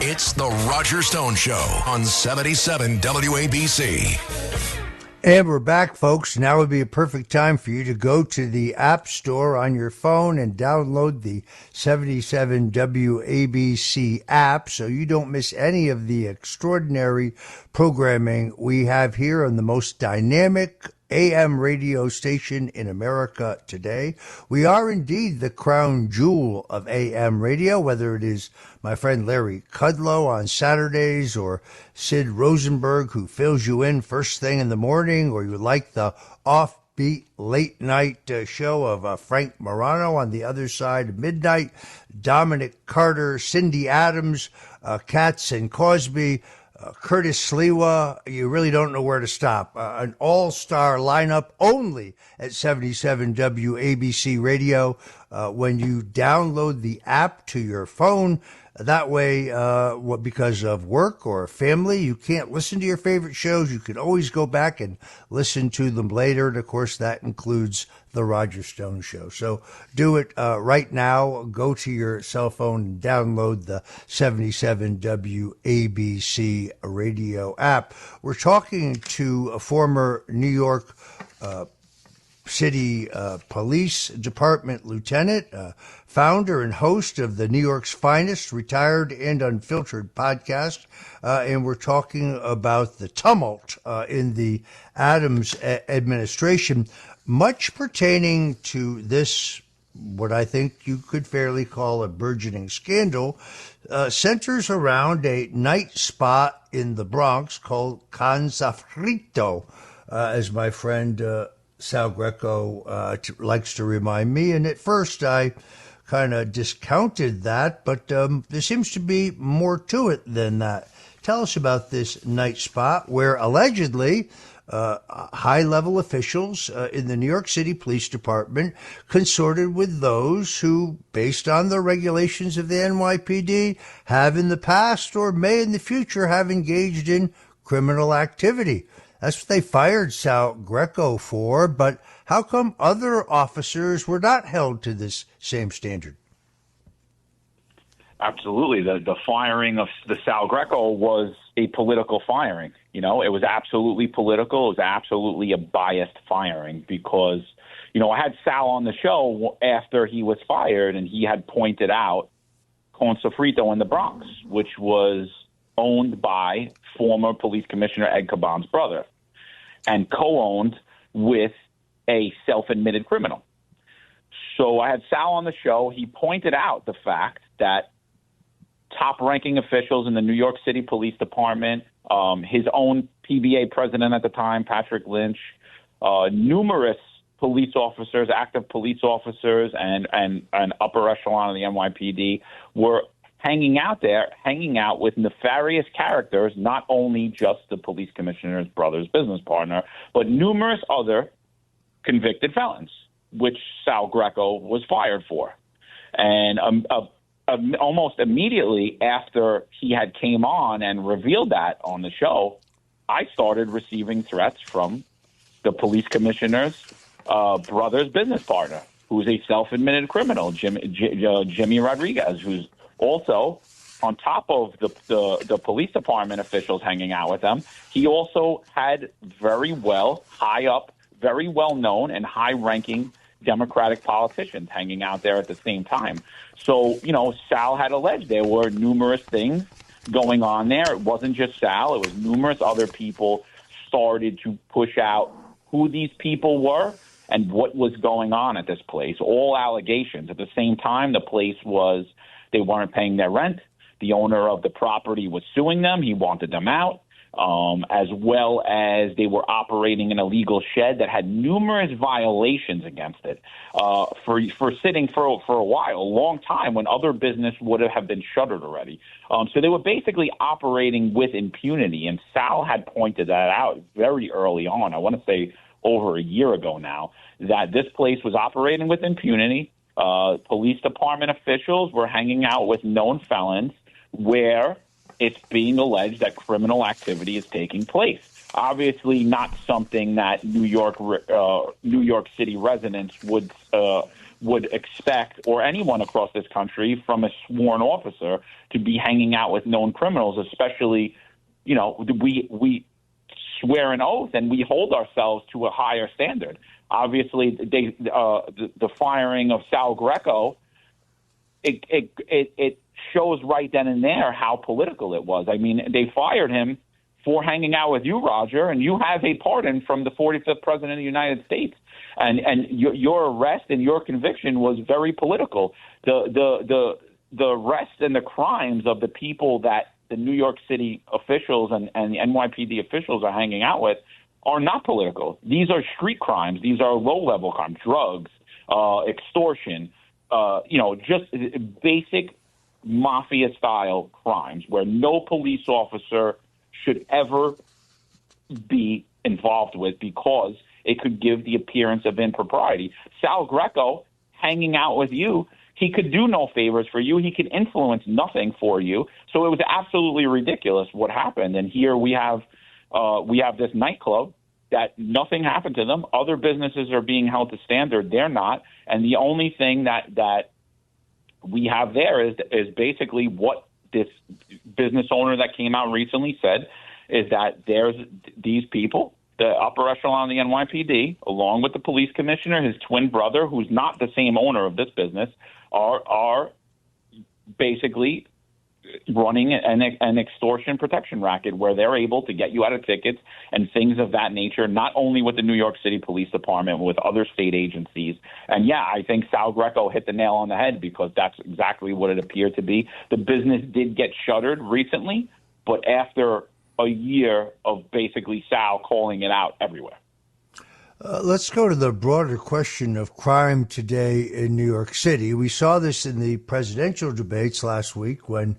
S4: It's the Roger Stone Show on 77 WABC.
S5: And we're back, folks. Now would be a perfect time for you to go to the App Store on your phone and download the 77 WABC app so you don't miss any of the extraordinary programming we have here on the most dynamic AM radio station in America today. We are indeed the crown jewel of AM radio, whether it is my friend Larry Kudlow on Saturdays, or Sid Rosenberg, who fills you in first thing in the morning, or you like the offbeat late night show of Frank Morano on the other side of midnight, Dominic Carter, Cindy Adams, Katz and Cosby, Curtis Sliwa. You really don't know where to stop. An all-star lineup only at 77 WABC Radio. When you download the app to your phone, that way, because of work or family, you can't listen to your favorite shows. You can always go back and listen to them later. And, of course, that includes The Roger Stone Show. So do it right now. Go to your cell phone and download the 77 WABC radio app. We're talking to a former New York City Police Department lieutenant, founder and host of the New York's Finest Retired and Unfiltered podcast. And we're talking about the tumult in the Adams administration, much pertaining to this, what I think you could fairly call a burgeoning scandal, centers around a night spot in the Bronx called Canzafrito, as my friend Sal Greco likes to remind me. And at first I kind of discounted that, but there seems to be more to it than that. Tell us about this night spot where allegedly high-level officials in the New York City Police Department consorted with those who, based on the regulations of the NYPD, have in the past or may in the future have engaged in criminal activity. That's what they fired Sal Greco for, but how come other officers were not held to this same standard?
S17: Absolutely. The firing of the Sal Greco was a political firing. You know, it was absolutely political. It was absolutely a biased firing because, you know, I had Sal on the show after he was fired, and he had pointed out Con Sofrito in the Bronx, which was owned by former police commissioner Ed Caban's brother and co-owned with a self-admitted criminal. So I had Sal on the show. He pointed out the fact that top-ranking officials in the New York City Police Department, his own PBA president at the time, Patrick Lynch, numerous police officers, active police officers, and upper echelon of the NYPD were hanging out with nefarious characters, not only just the police commissioner's brother's business partner, but numerous other convicted felons, which Sal Greco was fired for. And almost immediately after he had came on and revealed that on the show, I started receiving threats from the police commissioner's brother's business partner, who's a self-admitted criminal, Jimmy Rodriguez, who's also, on top of the police department officials hanging out with them, he also had very well known and high-ranking Democratic politicians hanging out there at the same time. So, you know, Sal had alleged there were numerous things going on there. It wasn't just Sal. It was numerous other people started to push out who these people were and what was going on at this place. All allegations. At the same time, the place they weren't paying their rent. The owner of the property was suing them. He wanted them out. As well as they were operating an illegal shed that had numerous violations against it for sitting for a while, a long time when other business would have been shuttered already. So they were basically operating with impunity, and Sal had pointed that out very early on. I want to say over a year ago now, that this place was operating with impunity. Police department officials were hanging out with known felons where it's being alleged that criminal activity is taking place. Obviously, not something that New York City residents would expect, or anyone across this country, from a sworn officer to be hanging out with known criminals. Especially, you know, we swear an oath and we hold ourselves to a higher standard. Obviously, the firing of Sal Greco, it shows right then and there how political it was. I mean, they fired him for hanging out with you, Roger, and you have a pardon from the 45th president of the United States. And your arrest and your conviction was very political. The arrests and the crimes of the people that the New York City officials and the NYPD officials are hanging out with are not political. These are street crimes. These are low-level crimes, drugs, extortion, just basic mafia-style crimes where no police officer should ever be involved with because it could give the appearance of impropriety. Sal Greco hanging out with you, he could do no favors for you. He could influence nothing for you. So it was absolutely ridiculous what happened. And here we have this nightclub that nothing happened to them. Other businesses are being held to standard. They're not. And the only thing that we have there is basically what this business owner that came out recently said, is that there's these people, the upper echelon of the NYPD, along with the police commissioner, his twin brother, who's not the same owner of this business, are basically running an extortion protection racket where they're able to get you out of tickets and things of that nature, not only with the New York City Police Department, but with other state agencies. And yeah, I think Sal Greco hit the nail on the head because that's exactly what it appeared to be. The business did get shuttered recently, but after a year of basically Sal calling it out everywhere.
S5: Let's go to the broader question of crime today in New York City. We saw this in the presidential debates last week when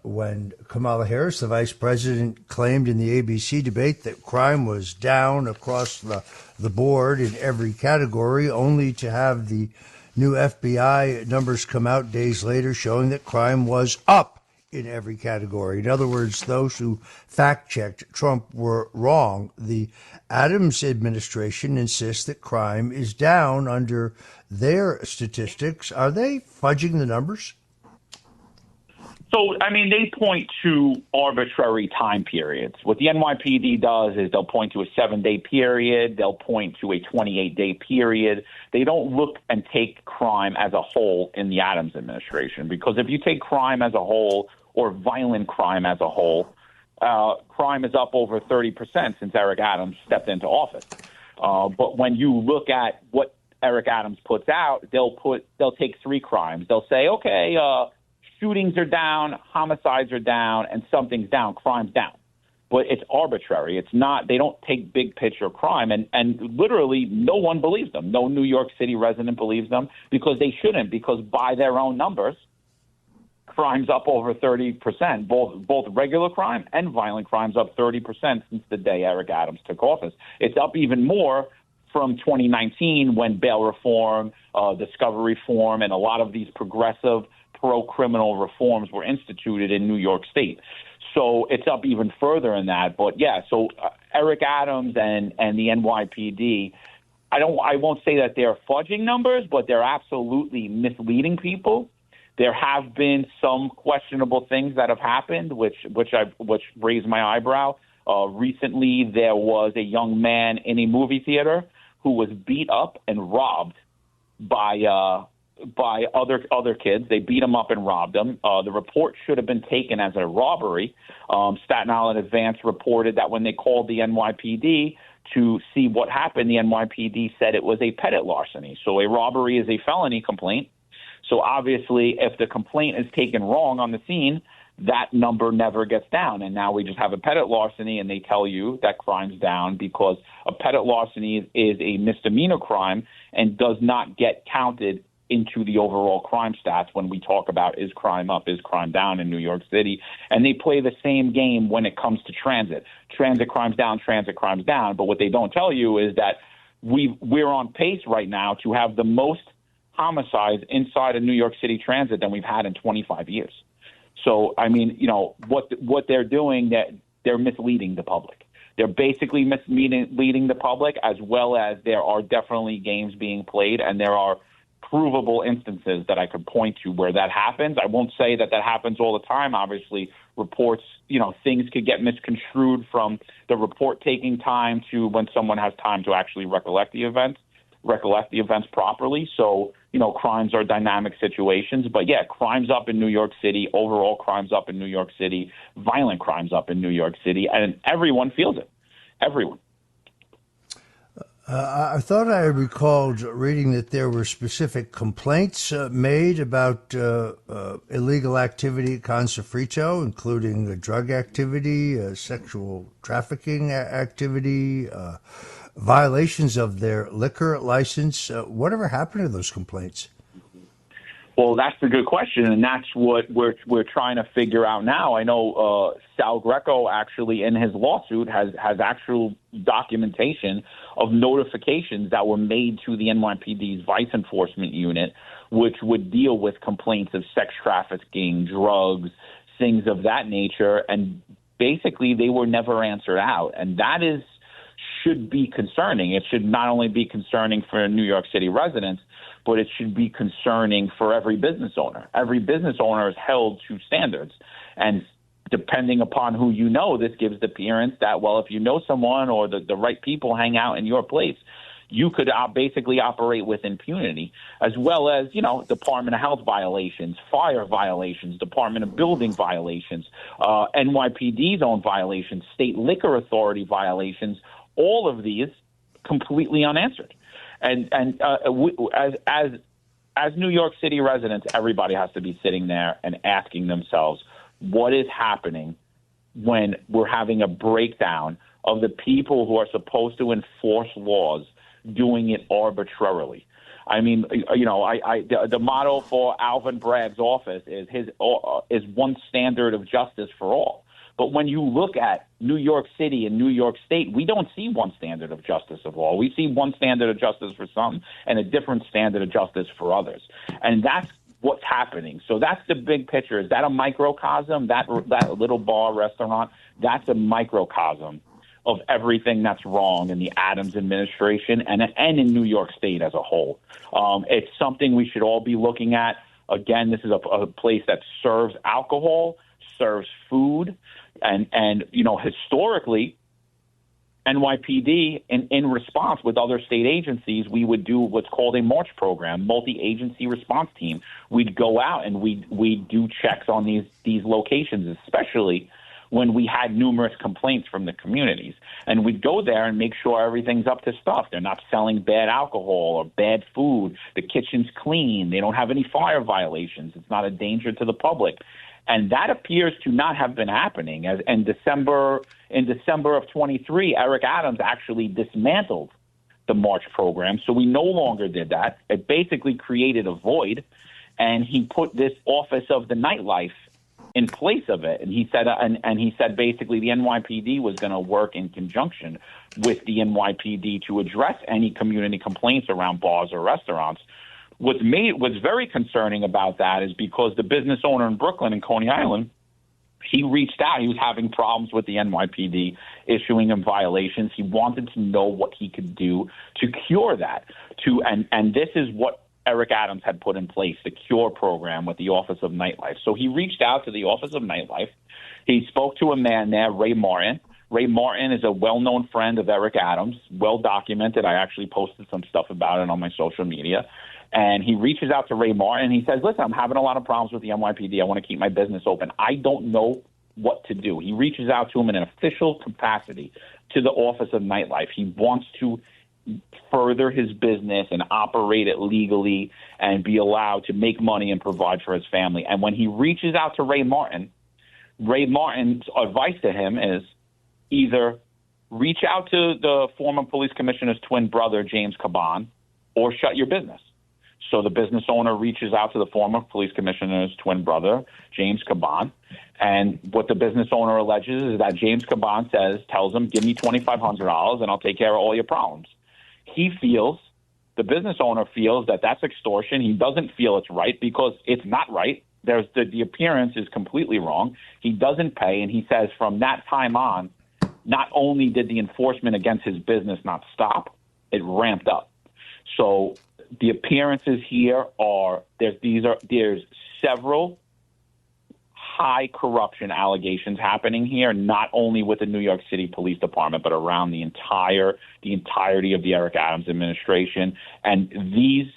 S5: when Kamala Harris, the vice president, claimed in the ABC debate that crime was down across the board in every category, only to have the new FBI numbers come out days later showing that crime was up in every category. In other words, those who fact-checked Trump were wrong. The Adams administration insists that crime is down under their statistics. Are they fudging the numbers?
S17: So, I mean, they point to arbitrary time periods. What the NYPD does is they'll point to a 7-day period. They'll point to a 28-day period. They don't look and take crime as a whole in the Adams administration, because if you take crime as a whole or violent crime as a whole, crime is up over 30% since Eric Adams stepped into office. But when you look at what Eric Adams puts out, they'll take 3 crimes. They'll say, okay, shootings are down, homicides are down, and something's down, crime's down. But it's arbitrary. It's not, they don't take big picture crime. And literally no one believes them. No New York City resident believes them, because they shouldn't, because by their own numbers, crime's up over 30%. Both regular crime and violent crime's up 30% since the day Eric Adams took office. It's up even more from 2019 when bail reform, discovery reform, and a lot of these progressive pro-criminal reforms were instituted in New York State. So it's up even further in that. But yeah, so Eric Adams and the NYPD, I won't say that they're fudging numbers, but they're absolutely misleading people. There have been some questionable things that have happened, which raised my eyebrow. Recently, there was a young man in a movie theater who was beat up and robbed by other kids. They beat him up and robbed him. The report should have been taken as a robbery. Staten Island Advance reported that when they called the NYPD to see what happened, the NYPD said it was a petit larceny. So a robbery is a felony complaint. So obviously, if the complaint is taken wrong on the scene, that number never gets down. And now we just have a petit larceny, and they tell you that crime's down because a petit larceny is a misdemeanor crime and does not get counted into the overall crime stats when we talk about is crime up, is crime down in New York City. And they play the same game when it comes to transit. Transit crime's down, transit crime's down. But what they don't tell you is that we're on pace right now to have the most homicides inside of New York City Transit than we've had in 25 years. So, I mean, you know, what they're doing, that they're misleading the public. They're basically misleading the public, as well as there are definitely games being played, and there are provable instances that I could point to where that happens. I won't say that happens all the time. Obviously, reports, you know, things could get misconstrued from the report taking time to when someone has time to actually recollect the events properly. So, you know, crimes are dynamic situations. But yeah, crime's up in New York City. Overall, crime's up in New York City. Violent crime's up in New York City. And everyone feels it. Everyone.
S5: I thought I recalled reading that there were specific complaints made about illegal activity at Con Sofrito, including drug activity, sexual trafficking activity, violations of their liquor license. Whatever happened to those complaints?
S17: Well, that's a good question, and that's what we're trying to figure out now. I know Sal Greco actually, in his lawsuit, has actual documentation of notifications that were made to the NYPD's Vice Enforcement Unit, which would deal with complaints of sex trafficking, drugs, things of that nature, and basically they were never answered out, and that should be concerning. It should not only be concerning for New York City residents, but it should be concerning for every business owner. Every business owner is held to standards. And depending upon who you know, this gives the appearance that, well, if you know someone or the right people hang out in your place, you could basically operate with impunity, as well as, you know, Department of Health violations, fire violations, Department of Building violations, NYPD's own violations, State Liquor Authority violations, all of these completely unanswered. And as New York City residents, everybody has to be sitting there and asking themselves, what is happening when we're having a breakdown of the people who are supposed to enforce laws doing it arbitrarily? I mean, the motto for Alvin Bragg's office is one standard of justice for all. But when you look at New York City and New York State, we don't see one standard of justice of all. We see one standard of justice for some and a different standard of justice for others. And that's what's happening. So that's the big picture. Is that a microcosm? That little bar restaurant, that's a microcosm of everything that's wrong in the Adams administration and in New York State as a whole. It's something we should all be looking at. Again, this is a place that serves alcohol, serves food, and historically, NYPD, in response with other state agencies, we would do what's called a MARCH program, multi-agency response team. We'd go out and we'd do checks on these locations, especially when we had numerous complaints from the communities. And we'd go there and make sure everything's up to stuff. They're not selling bad alcohol or bad food. The kitchen's clean. They don't have any fire violations. It's not a danger to the public. And that appears to not have been happening. In December of 23, Eric Adams actually dismantled the MARCH program. So we no longer did that. It basically created a void, and he put this Office of the Nightlife in place of it. And he said basically the NYPD was going to work in conjunction with the NYPD to address any community complaints around bars or restaurants. What's very concerning about that is because the business owner in Brooklyn and Coney Island, he reached out. He was having problems with the NYPD issuing him violations. He wanted to know what he could do to cure that. And this is what Eric Adams had put in place, the CURE program with the Office of Nightlife. So he reached out to the Office of Nightlife. He spoke to a man there, Ray Martin. Ray Martin is a well-known friend of Eric Adams, well-documented. I actually posted some stuff about it on my social media. And he reaches out to Ray Martin. He says, listen, I'm having a lot of problems with the NYPD. I want to keep my business open. I don't know what to do. He reaches out to him in an official capacity to the Office of Nightlife. He wants to further his business and operate it legally and be allowed to make money and provide for his family. And when he reaches out to Ray Martin's advice to him is either reach out to the former police commissioner's twin brother, James Caban, or shut your business. So the business owner reaches out to the former police commissioner's twin brother, James Caban. And what the business owner alleges is that James Caban tells him, give me $2,500 and I'll take care of all your problems. The business owner feels that that's extortion. He doesn't feel it's right because it's not right. The appearance is completely wrong. He doesn't pay. And he says from that time on, not only did the enforcement against his business not stop, it ramped up. So the appearances here there's several high corruption allegations happening here, not only with the New York City Police Department, but around the entirety of the Eric Adams administration. And these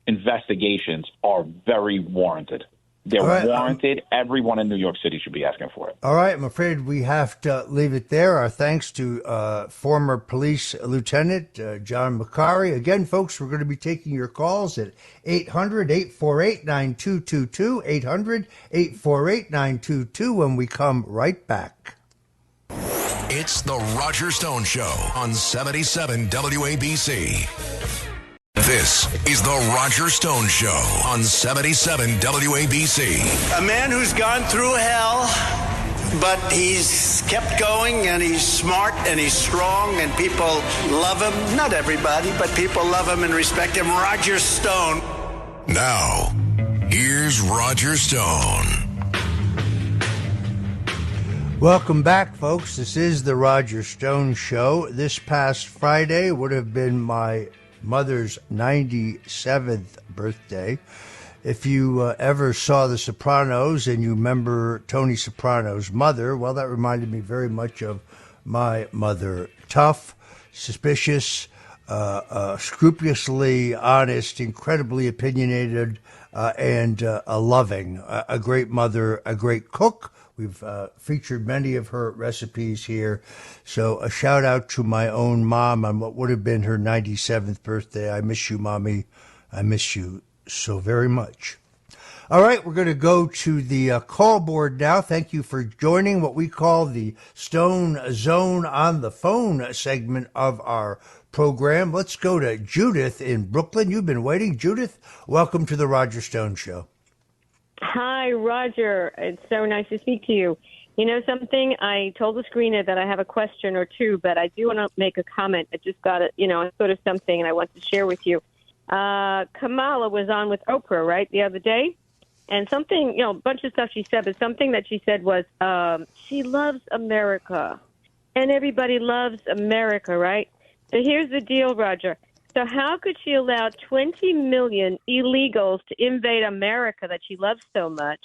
S17: investigations are very warranted. They're warranted. Everyone in New York City should be asking for it.
S5: All right. I'm afraid we have to leave it there. Our thanks to former police lieutenant John Macari. Again, folks, we're going to be taking your calls at 800-848-9222, 800-848-9222 when we come right back.
S4: It's the Roger Stone Show on 77 WABC. This is the Roger Stone Show on 77 WABC.
S14: A man who's gone through hell, but he's kept going, and he's smart, and he's strong, and people love him. Not everybody, but people love him and respect him. Roger Stone.
S4: Now, here's Roger Stone.
S5: Welcome back, folks. This is the Roger Stone Show. This past Friday would have been my mother's 97th birthday. If you ever saw The Sopranos and you remember Tony Soprano's mother, well, that reminded me very much of my mother. Tough, suspicious, scrupulously honest, incredibly opinionated, and a loving, a great mother, a great cook. We've featured many of her recipes here. So a shout out to my own mom on what would have been her 97th birthday. I miss you, Mommy. I miss you so very much. All right, we're going to go to the call board now. Thank you for joining what we call the Stone Zone on the Phone segment of our program. Let's go to Judith in Brooklyn. You've been waiting. Judith, welcome to the Roger Stone Show.
S18: Hi, Roger. It's so nice to speak to you. You know something? I told the screener that I have a question or two, but I do want to make a comment. I just got sort of something, and I want to share with you. Kamala was on with Oprah, right, the other day? And something, a bunch of stuff she said, but something that she said was, she loves America. And everybody loves America, right? So here's the deal, Roger. So how could she allow 20 million illegals to invade America that she loves so much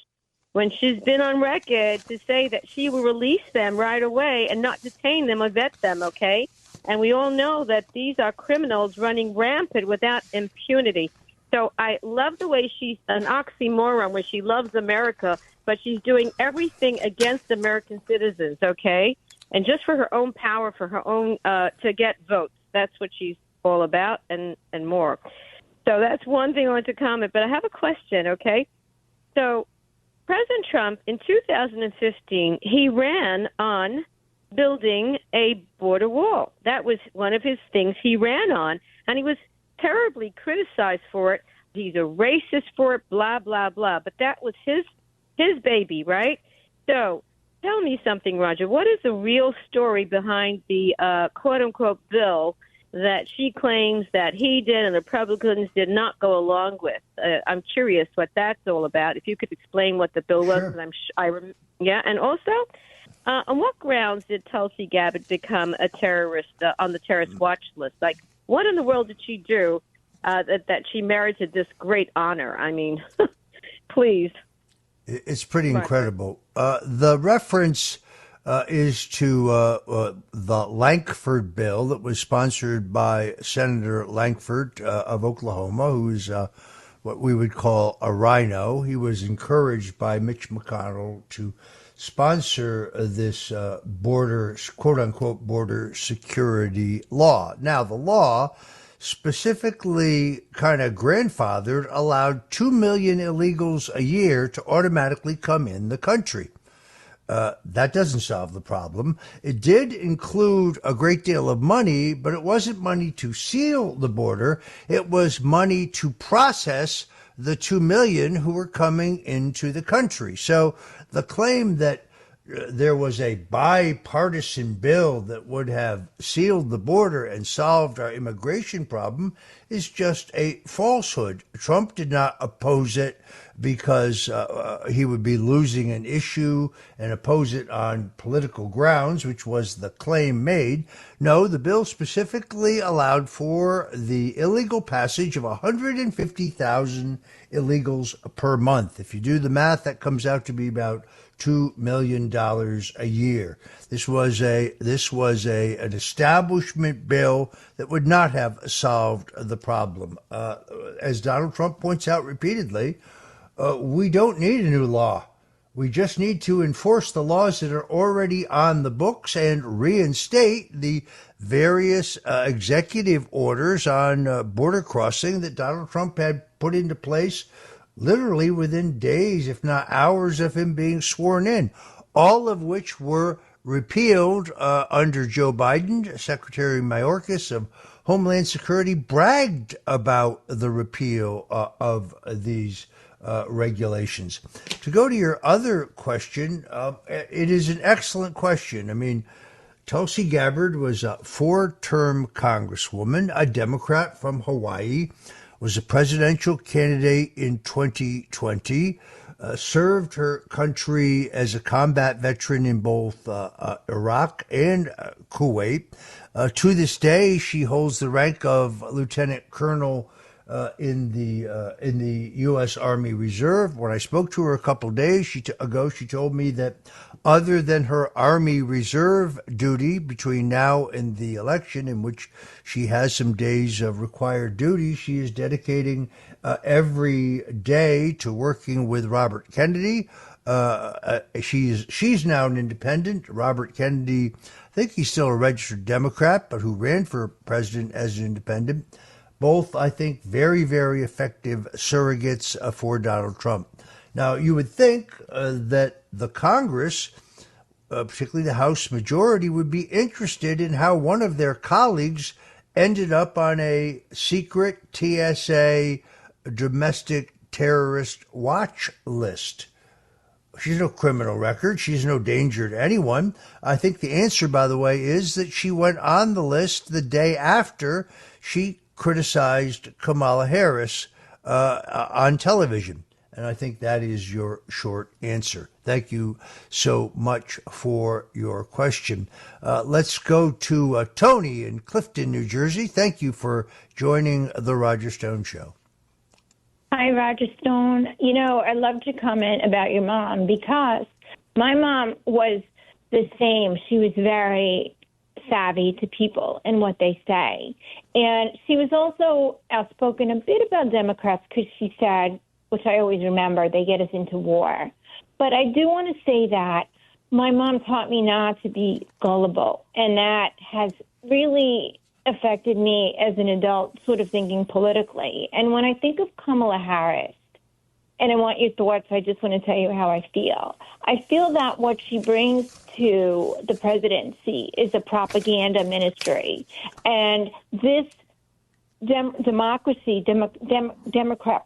S18: when she's been on record to say that she will release them right away and not detain them or vet them, okay? And we all know that these are criminals running rampant without impunity. So I love the way she's an oxymoron where she loves America, but she's doing everything against American citizens, okay? And just for her own power, for her own, to get votes. That's what she's all about and more. So that's one thing I want to comment. But I have a question, okay? So President Trump, in 2015, he ran on building a border wall. That was one of his things he ran on, and he was terribly criticized for it. He's a racist for it, blah, blah, blah. But that was his baby, right? So tell me something, Roger. What is the real story behind the quote-unquote bill that she claims that he did and the Republicans did not go along with? I'm curious what that's all about. If you could explain what the bill was. And and also, on what grounds did Tulsi Gabbard become a terrorist on the terrorist watch list? Like, what in the world did she do that she merited this great honor? I mean, please.
S5: It's pretty incredible. The reference is to the Lankford bill that was sponsored by Senator Lankford of Oklahoma, who's what we would call a rhino. He was encouraged by Mitch McConnell to sponsor this border, quote-unquote, border security law. Now, the law specifically kind of grandfathered allowed 2 million illegals a year to automatically come in the country. That doesn't solve the problem. It did include a great deal of money, but it wasn't money to seal the border. It was money to process the 2 million who were coming into the country. So the claim that there was a bipartisan bill that would have sealed the border and solved our immigration problem is just a falsehood. Trump did not oppose it because he would be losing an issue and oppose it on political grounds, which was the claim made. No, the bill specifically allowed for the illegal passage of 150,000 illegals per month. If you do the math, that comes out to be about $2 million a year. This was an establishment bill that would not have solved the problem. As Donald Trump points out repeatedly, we don't need a new law. We just need to enforce the laws that are already on the books and reinstate the various executive orders on border crossing that Donald Trump had put into place literally within days, if not hours, of him being sworn in, all of which were repealed under Joe Biden. Secretary Mayorkas of Homeland Security bragged about the repeal of these regulations. To go to your other question, it is an excellent question. I mean, Tulsi Gabbard was a 4-term congresswoman, a Democrat from Hawaii, was a presidential candidate in 2020, served her country as a combat veteran in both Iraq and Kuwait. To this day, she holds the rank of lieutenant colonel in the U.S. Army Reserve. When I spoke to her a couple of days ago, she told me that other than her Army Reserve duty between now and the election, in which she has some days of required duty, she is dedicating every day to working with Robert Kennedy. She's now an independent. Robert Kennedy, I think he's still a registered Democrat, but who ran for president as an independent. Both, I think, very, very effective surrogates for Donald Trump. Now, you would think that the Congress, particularly the House majority, would be interested in how one of their colleagues ended up on a secret TSA domestic terrorist watch list. She's no criminal record. She's no danger to anyone. I think the answer, by the way, is that she went on the list the day after she criticized Kamala Harris on television. And I think that is your short answer. Thank you so much for your question. Let's go to Tony in Clifton, New Jersey. Thank you for joining the Roger Stone Show.
S19: Hi, Roger Stone. You know, I'd love to comment about your mom because my mom was the same. She was very savvy to people and what they say. And she was also outspoken a bit about Democrats because she said, which I always remember, they get us into war. But I do want to say that my mom taught me not to be gullible, and that has really affected me as an adult, sort of thinking politically. And when I think of Kamala Harris, and I want your thoughts, I just want to tell you how I feel. I feel that what she brings to the presidency is a propaganda ministry. And this Democrat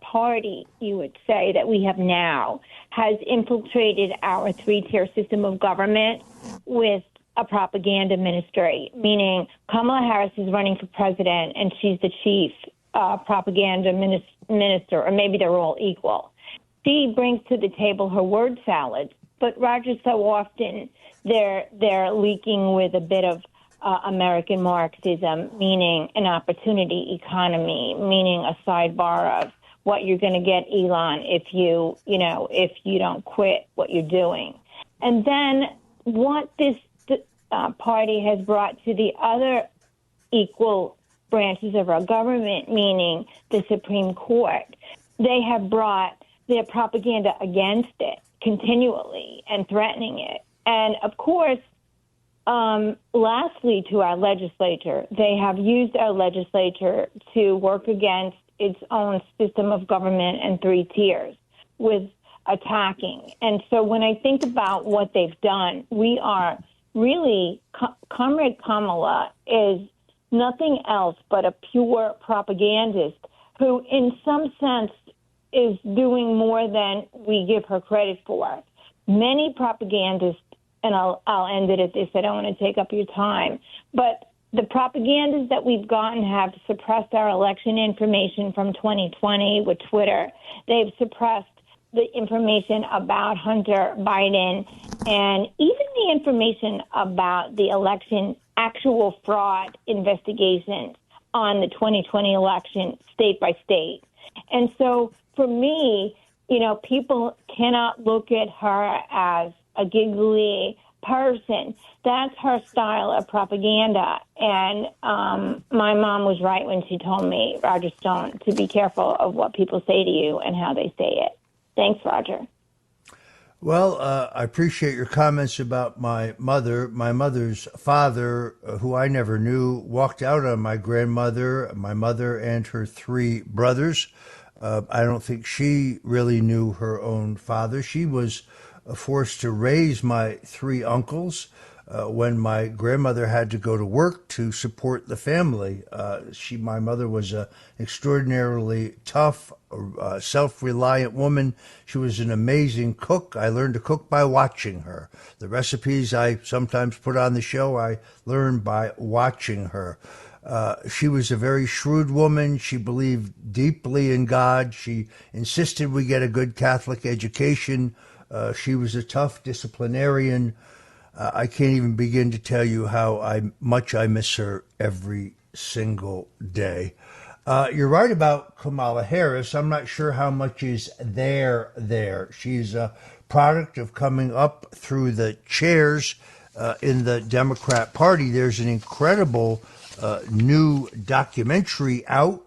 S19: Party, you would say, that we have now has infiltrated our three-tier system of government with a propaganda ministry, meaning Kamala Harris is running for president and she's the chief propaganda minister, or maybe they're all equal. She brings to the table her word salad, but Roger, so often they're leaking with a bit of American Marxism, meaning an opportunity economy, meaning a sidebar of what you're going to get, Elon, if you don't quit what you're doing. And then what this party has brought to the other equal branches of our government, meaning the Supreme Court, they have brought their propaganda against it continually and threatening it. And of course, lastly, to our legislature, they have used our legislature to work against its own system of government and three tiers with attacking. And so when I think about what they've done, we are really, Comrade Kamala is nothing else but a pure propagandist who, in some sense, is doing more than we give her credit for. Many propagandists, and I'll end it at this, I don't want to take up your time, but the propagandists that we've gotten have suppressed our election information from 2020 with Twitter. They've suppressed the information about Hunter Biden and even the information about the election actual fraud investigations on the 2020 election state by state. And so for me, people cannot look at her as a giggly person. That's her style of propaganda. And my mom was right when she told me, Roger Stone, to be careful of what people say to you and how they say it. Thanks, Roger.
S5: Well, I appreciate your comments about my mother. My mother's father, who I never knew, walked out on my grandmother, my mother, and her three brothers. I don't think she really knew her own father. She was forced to raise my three uncles when my grandmother had to go to work to support the family. My mother was an extraordinarily tough, self-reliant woman. She was an amazing cook. I learned to cook by watching her. The recipes I sometimes put on the show, I learned by watching her. She was a very shrewd woman. She believed deeply in God. She insisted we get a good Catholic education. She was a tough disciplinarian. I can't even begin to tell you how much I miss her every single day. You're right about Kamala Harris. I'm not sure how much is there. She's a product of coming up through the chairs in the Democrat Party. There's an incredible new documentary out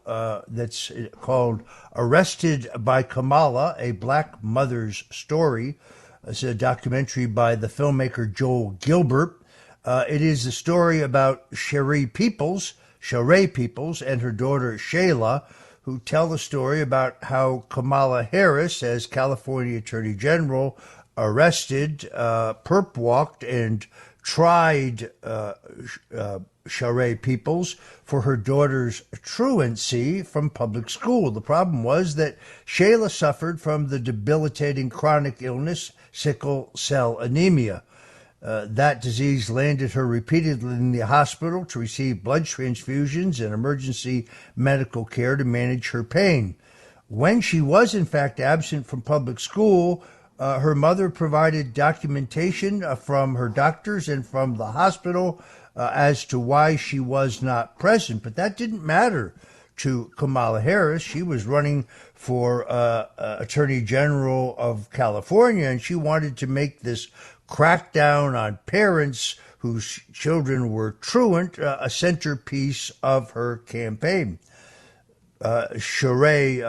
S5: that's called Arrested by Kamala, A Black Mother's Story. It's a documentary by the filmmaker Joel Gilbert. It is a story about Cherie Peoples. Sheree Peoples and her daughter Shayla, who tell the story about how Kamala Harris, as California Attorney General, arrested, perp walked, and tried Sheree Peoples for her daughter's truancy from public school. The problem was that Shayla suffered from the debilitating chronic illness, sickle cell anemia. That disease landed her repeatedly in the hospital to receive blood transfusions and emergency medical care to manage her pain. When she was, in fact, absent from public school, her mother provided documentation from her doctors and from the hospital as to why she was not present. But that didn't matter to Kamala Harris. She was running for Attorney General of California, and she wanted to make this crackdown on parents whose children were truant a centerpiece of her campaign. Sheree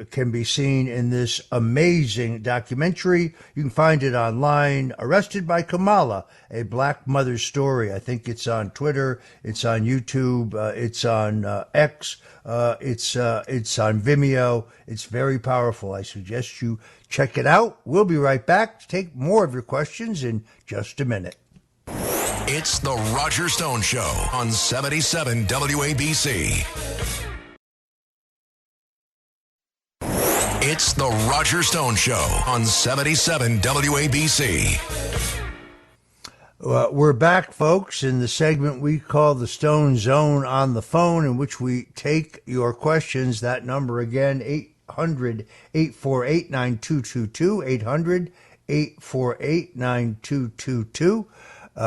S5: can be seen in this amazing documentary. You can find it online, Arrested by Kamala, A Black Mother's Story. I think it's on Twitter, it's on YouTube, it's on X, it's on Vimeo. It's very powerful. I suggest you check it out. We'll be right back to take more of your questions in just a minute.
S4: It's the Roger Stone Show on 77 WABC. It's the Roger Stone Show on 77 WABC.
S5: We're back, folks, in the segment we call the Stone Zone on the phone, in which we take your questions. That number again, 800-848-9222, 800-848-9222.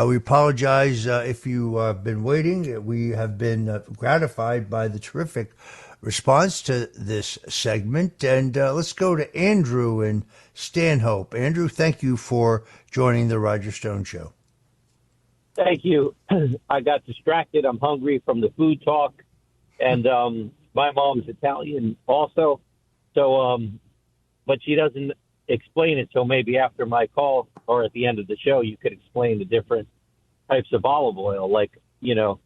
S5: We apologize if you have been waiting. We have been gratified by the terrific response to this segment. And let's go to Andrew in Stanhope. Andrew, thank you for joining the Roger Stone Show.
S20: Thank you. I got distracted. I'm hungry from the food talk. And my mom's Italian also. So, but she doesn't explain it. So maybe after my call or at the end of the show, you could explain the different types of olive oil, like, you know,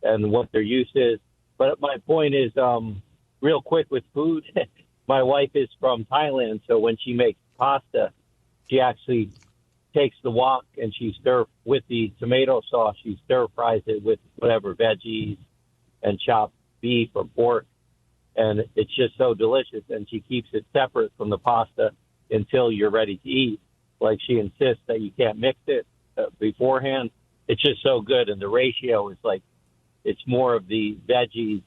S20: and what their use is. But my point is, real quick with food, my wife is from Thailand, so when she makes pasta, she actually takes the wok and she with the tomato sauce, she stir fries it with whatever veggies and chopped beef or pork, and it's just so delicious. And she keeps it separate from the pasta until you're ready to eat. Like, she insists that you can't mix it beforehand. It's just so good, and the ratio is like, it's more of the veggies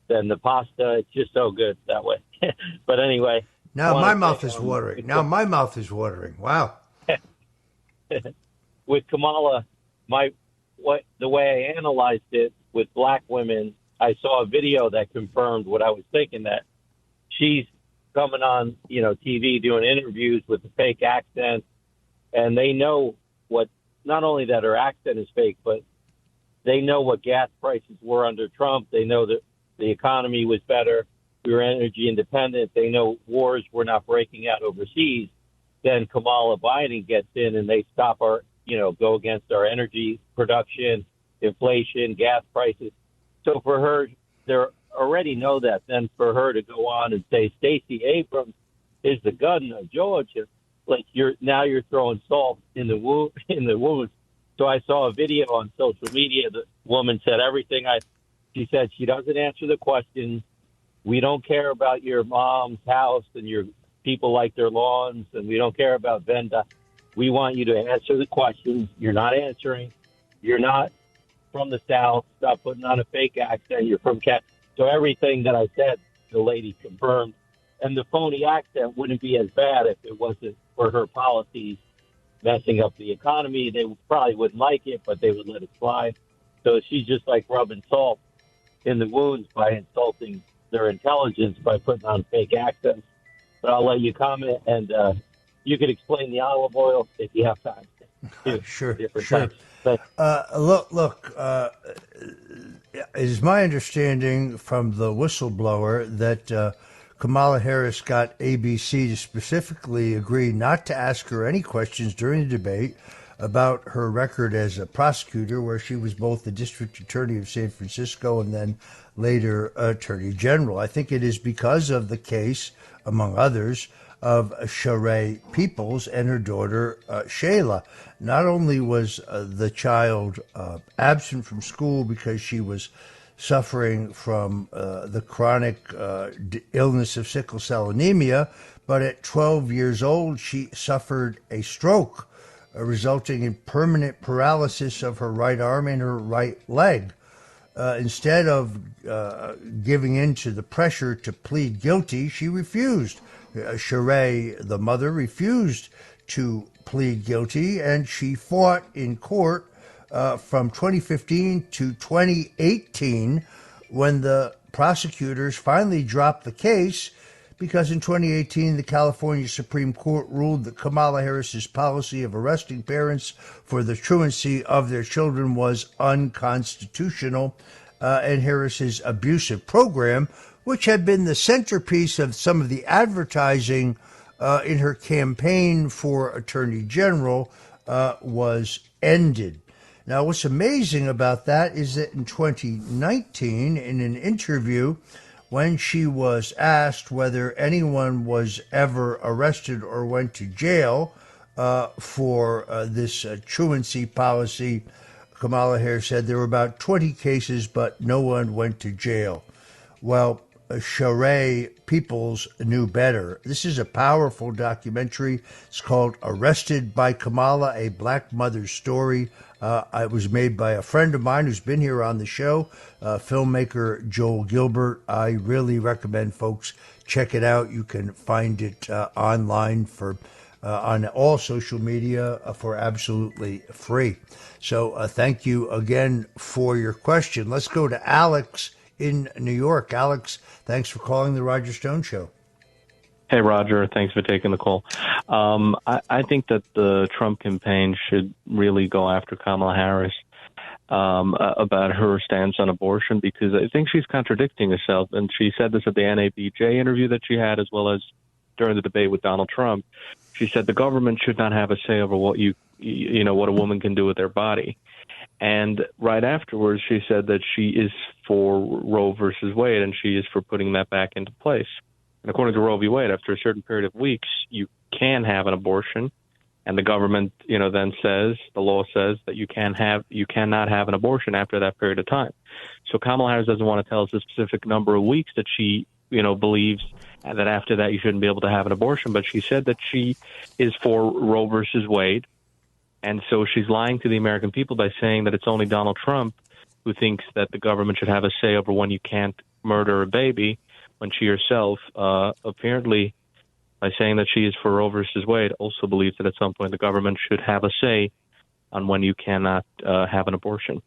S20: than the pasta. It's just so good that way. But anyway.
S5: Now my mouth is watering. Wow.
S20: With Kamala, the way I analyzed it with black women, I saw a video that confirmed what I was thinking, that she's coming on, TV doing interviews with a fake accent, and they know not only that her accent is fake, but they know what gas prices were under Trump. They know that the economy was better. We were energy independent. They know wars were not breaking out overseas. Then Kamala Biden gets in and they stop go against our energy production, inflation, gas prices. So for her, they already know that. Then for her to go on and say Stacey Abrams is the gun of Georgia, like you're throwing salt in the wound. So I saw a video on social media. The woman said everything. She said she doesn't answer the questions. We don't care about your mom's house and your people like their lawns, and we don't care about Venda. We want you to answer the questions. You're not answering. You're not from the South. Stop putting on a fake accent. You're from Cat. So everything that I said, the lady confirmed. And the phony accent wouldn't be as bad if it wasn't for her policies messing up the economy. They probably wouldn't like it, but they would let it slide. So she's just like rubbing salt in the wounds by insulting their intelligence by putting on fake accents. But I'll let you comment, and you could explain the olive oil if you have time.
S5: Sure.
S20: Types. But,
S5: look. It is my understanding from the whistleblower that Kamala Harris got ABC to specifically agree not to ask her any questions during the debate about her record as a prosecutor, where she was both the district attorney of San Francisco and then later attorney general. I think it is because of the case, among others, of Sheree Peoples and her daughter, Shayla. Not only was the child absent from school because she was suffering from the chronic illness of sickle cell anemia, but at 12 years old, she suffered a stroke, resulting in permanent paralysis of her right arm and her right leg. Instead of giving in to the pressure to plead guilty, she refused. Sheree, the mother, refused to plead guilty, and she fought in court from 2015 to 2018, when the prosecutors finally dropped the case, because in 2018, the California Supreme Court ruled that Kamala Harris's policy of arresting parents for the truancy of their children was unconstitutional, and Harris's abusive program, which had been the centerpiece of some of the advertising in her campaign for Attorney General, was ended. Now, what's amazing about that is that in 2019, in an interview, when she was asked whether anyone was ever arrested or went to jail for this truancy policy, Kamala Harris said there were about 20 cases, but no one went to jail. Well, Sheree Peoples knew better. This is a powerful documentary. It's called Arrested by Kamala, A Black Mother's Story. It was made by a friend of mine who's been here on the show, filmmaker Joel Gilbert. I really recommend folks check it out. You can find it online on all social media for absolutely free. So thank you again for your question. Let's go to Alex in New York. Alex, thanks for calling the Roger Stone Show.
S21: Hey, Roger. Thanks for taking the call. I think that the Trump campaign should really go after Kamala Harris about her stance on abortion, because I think she's contradicting herself. And she said this at the NABJ interview that she had, as well as during the debate with Donald Trump. She said the government should not have a say over what what a woman can do with their body. And right afterwards, she said that she is for Roe versus Wade, and she is for putting that back into place. And according to Roe v. Wade, after a certain period of weeks, you can have an abortion, and the government, then says, the law says that you cannot have an abortion after that period of time. So Kamala Harris doesn't want to tell us a specific number of weeks that she, believes that after that you shouldn't be able to have an abortion, but she said that she is for Roe versus Wade. And so she's lying to the American people by saying that it's only Donald Trump who thinks that the government should have a say over when you can't murder a baby, when she herself, apparently, by saying that she is for Roe versus Wade, also believes that at some point the government should have a say on when you cannot have an abortion.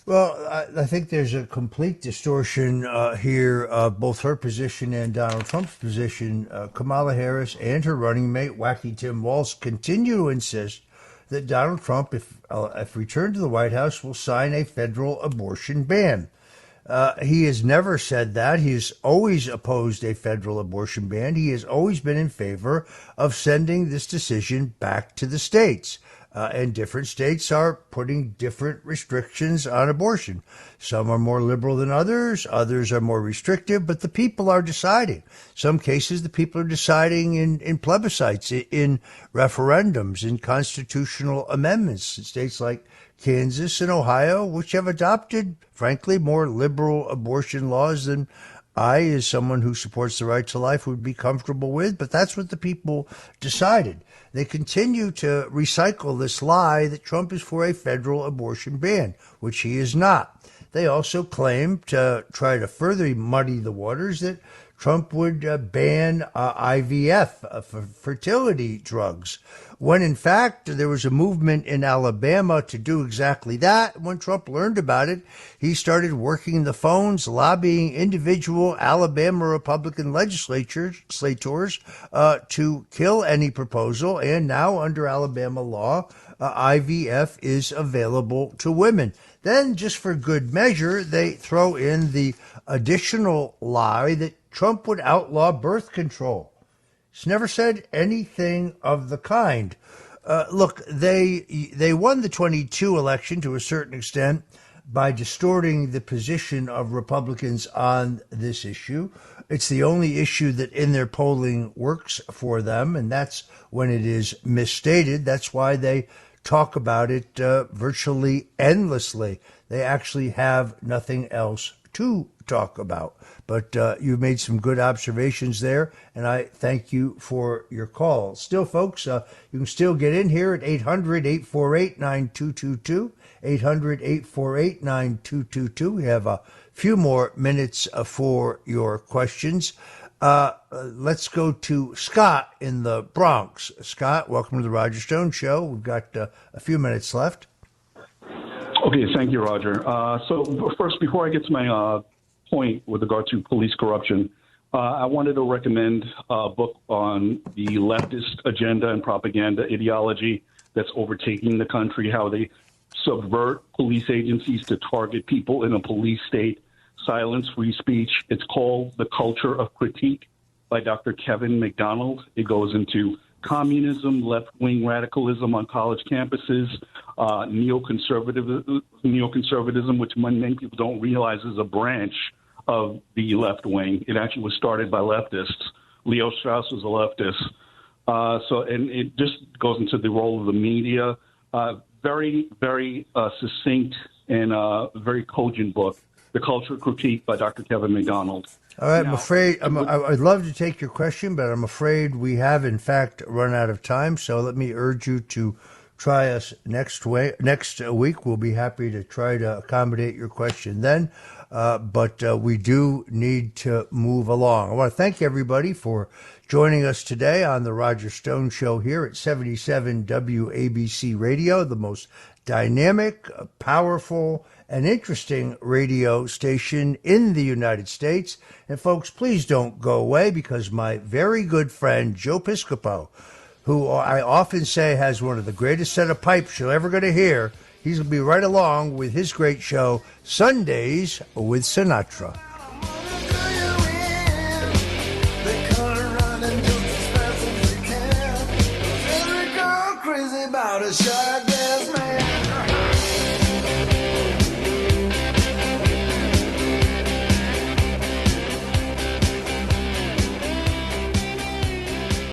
S5: Well, I think there's a complete distortion here, both her position and Donald Trump's position. Kamala Harris and her running mate, Wacky Tim Walz, continue to insist that Donald Trump, if returned to the White House, will sign a federal abortion ban. He has never said that. He has always opposed a federal abortion ban. He has always been in favor of sending this decision back to the states. And different states are putting different restrictions on abortion. Some are more liberal than others. Others are more restrictive, but the people are deciding. Some cases, the people are deciding in plebiscites, in referendums, in constitutional amendments in states like Kansas and Ohio, which have adopted, frankly, more liberal abortion laws than I, as someone who supports the right to life, would be comfortable with. But that's what the people decided. They continue to recycle this lie that Trump is for a federal abortion ban, which he is not. They also claim, to try to further muddy the waters, that Trump would ban IVF, for fertility drugs, when in fact there was a movement in Alabama to do exactly that. When Trump learned about it, he started working the phones, lobbying individual Alabama Republican legislators to kill any proposal. And now under Alabama law, IVF is available to women. Then, just for good measure, they throw in the additional lie that Trump would outlaw birth control. He's never said anything of the kind. Look, they won the 22 election to a certain extent by distorting the position of Republicans on this issue. It's the only issue that in their polling works for them, and that's when it is misstated. That's why they talk about it virtually endlessly. They actually have nothing else to talk about. But you made some good observations there, and I thank you for your call. Still, folks, you can still get in here at 800-848-9222, 800-848-9222. We have a few more minutes for your questions. Let's go to Scott in the Bronx. Scott, welcome to the Roger Stone Show. We've got a few minutes left.
S2: Okay, thank you, Roger. So first, before I get to my point with regard to police corruption, I wanted to recommend a book on the leftist agenda and propaganda ideology that's overtaking the country, how they subvert police agencies to target people in a police state, silence free speech. It's called The Culture of Critique by Dr. Kevin McDonald. It goes into communism, left-wing radicalism on college campuses, neoconservatism, which many people don't realize is a branch of the left wing. It actually was started by leftists. Leo Strauss was a leftist. And it just goes into the role of the media. Very, very succinct and very cogent book, The Culture Critique by Dr. Kevin McDonald.
S5: All right, I'd love to take your question, but I'm afraid we have, in fact, run out of time. So let me urge you to try us next week. We'll be happy to try to accommodate your question then. But we do need to move along. I want to thank everybody for joining us today on the Roger Stone Show here at 77 WABC Radio, the most dynamic, powerful, and interesting radio station in the United States. And folks, please don't go away, because my very good friend Joe Piscopo, who I often say has one of the greatest set of pipes you're ever going to hear, he's going to be right along with his great show, Sundays with Sinatra.
S22: Crazy about a shot.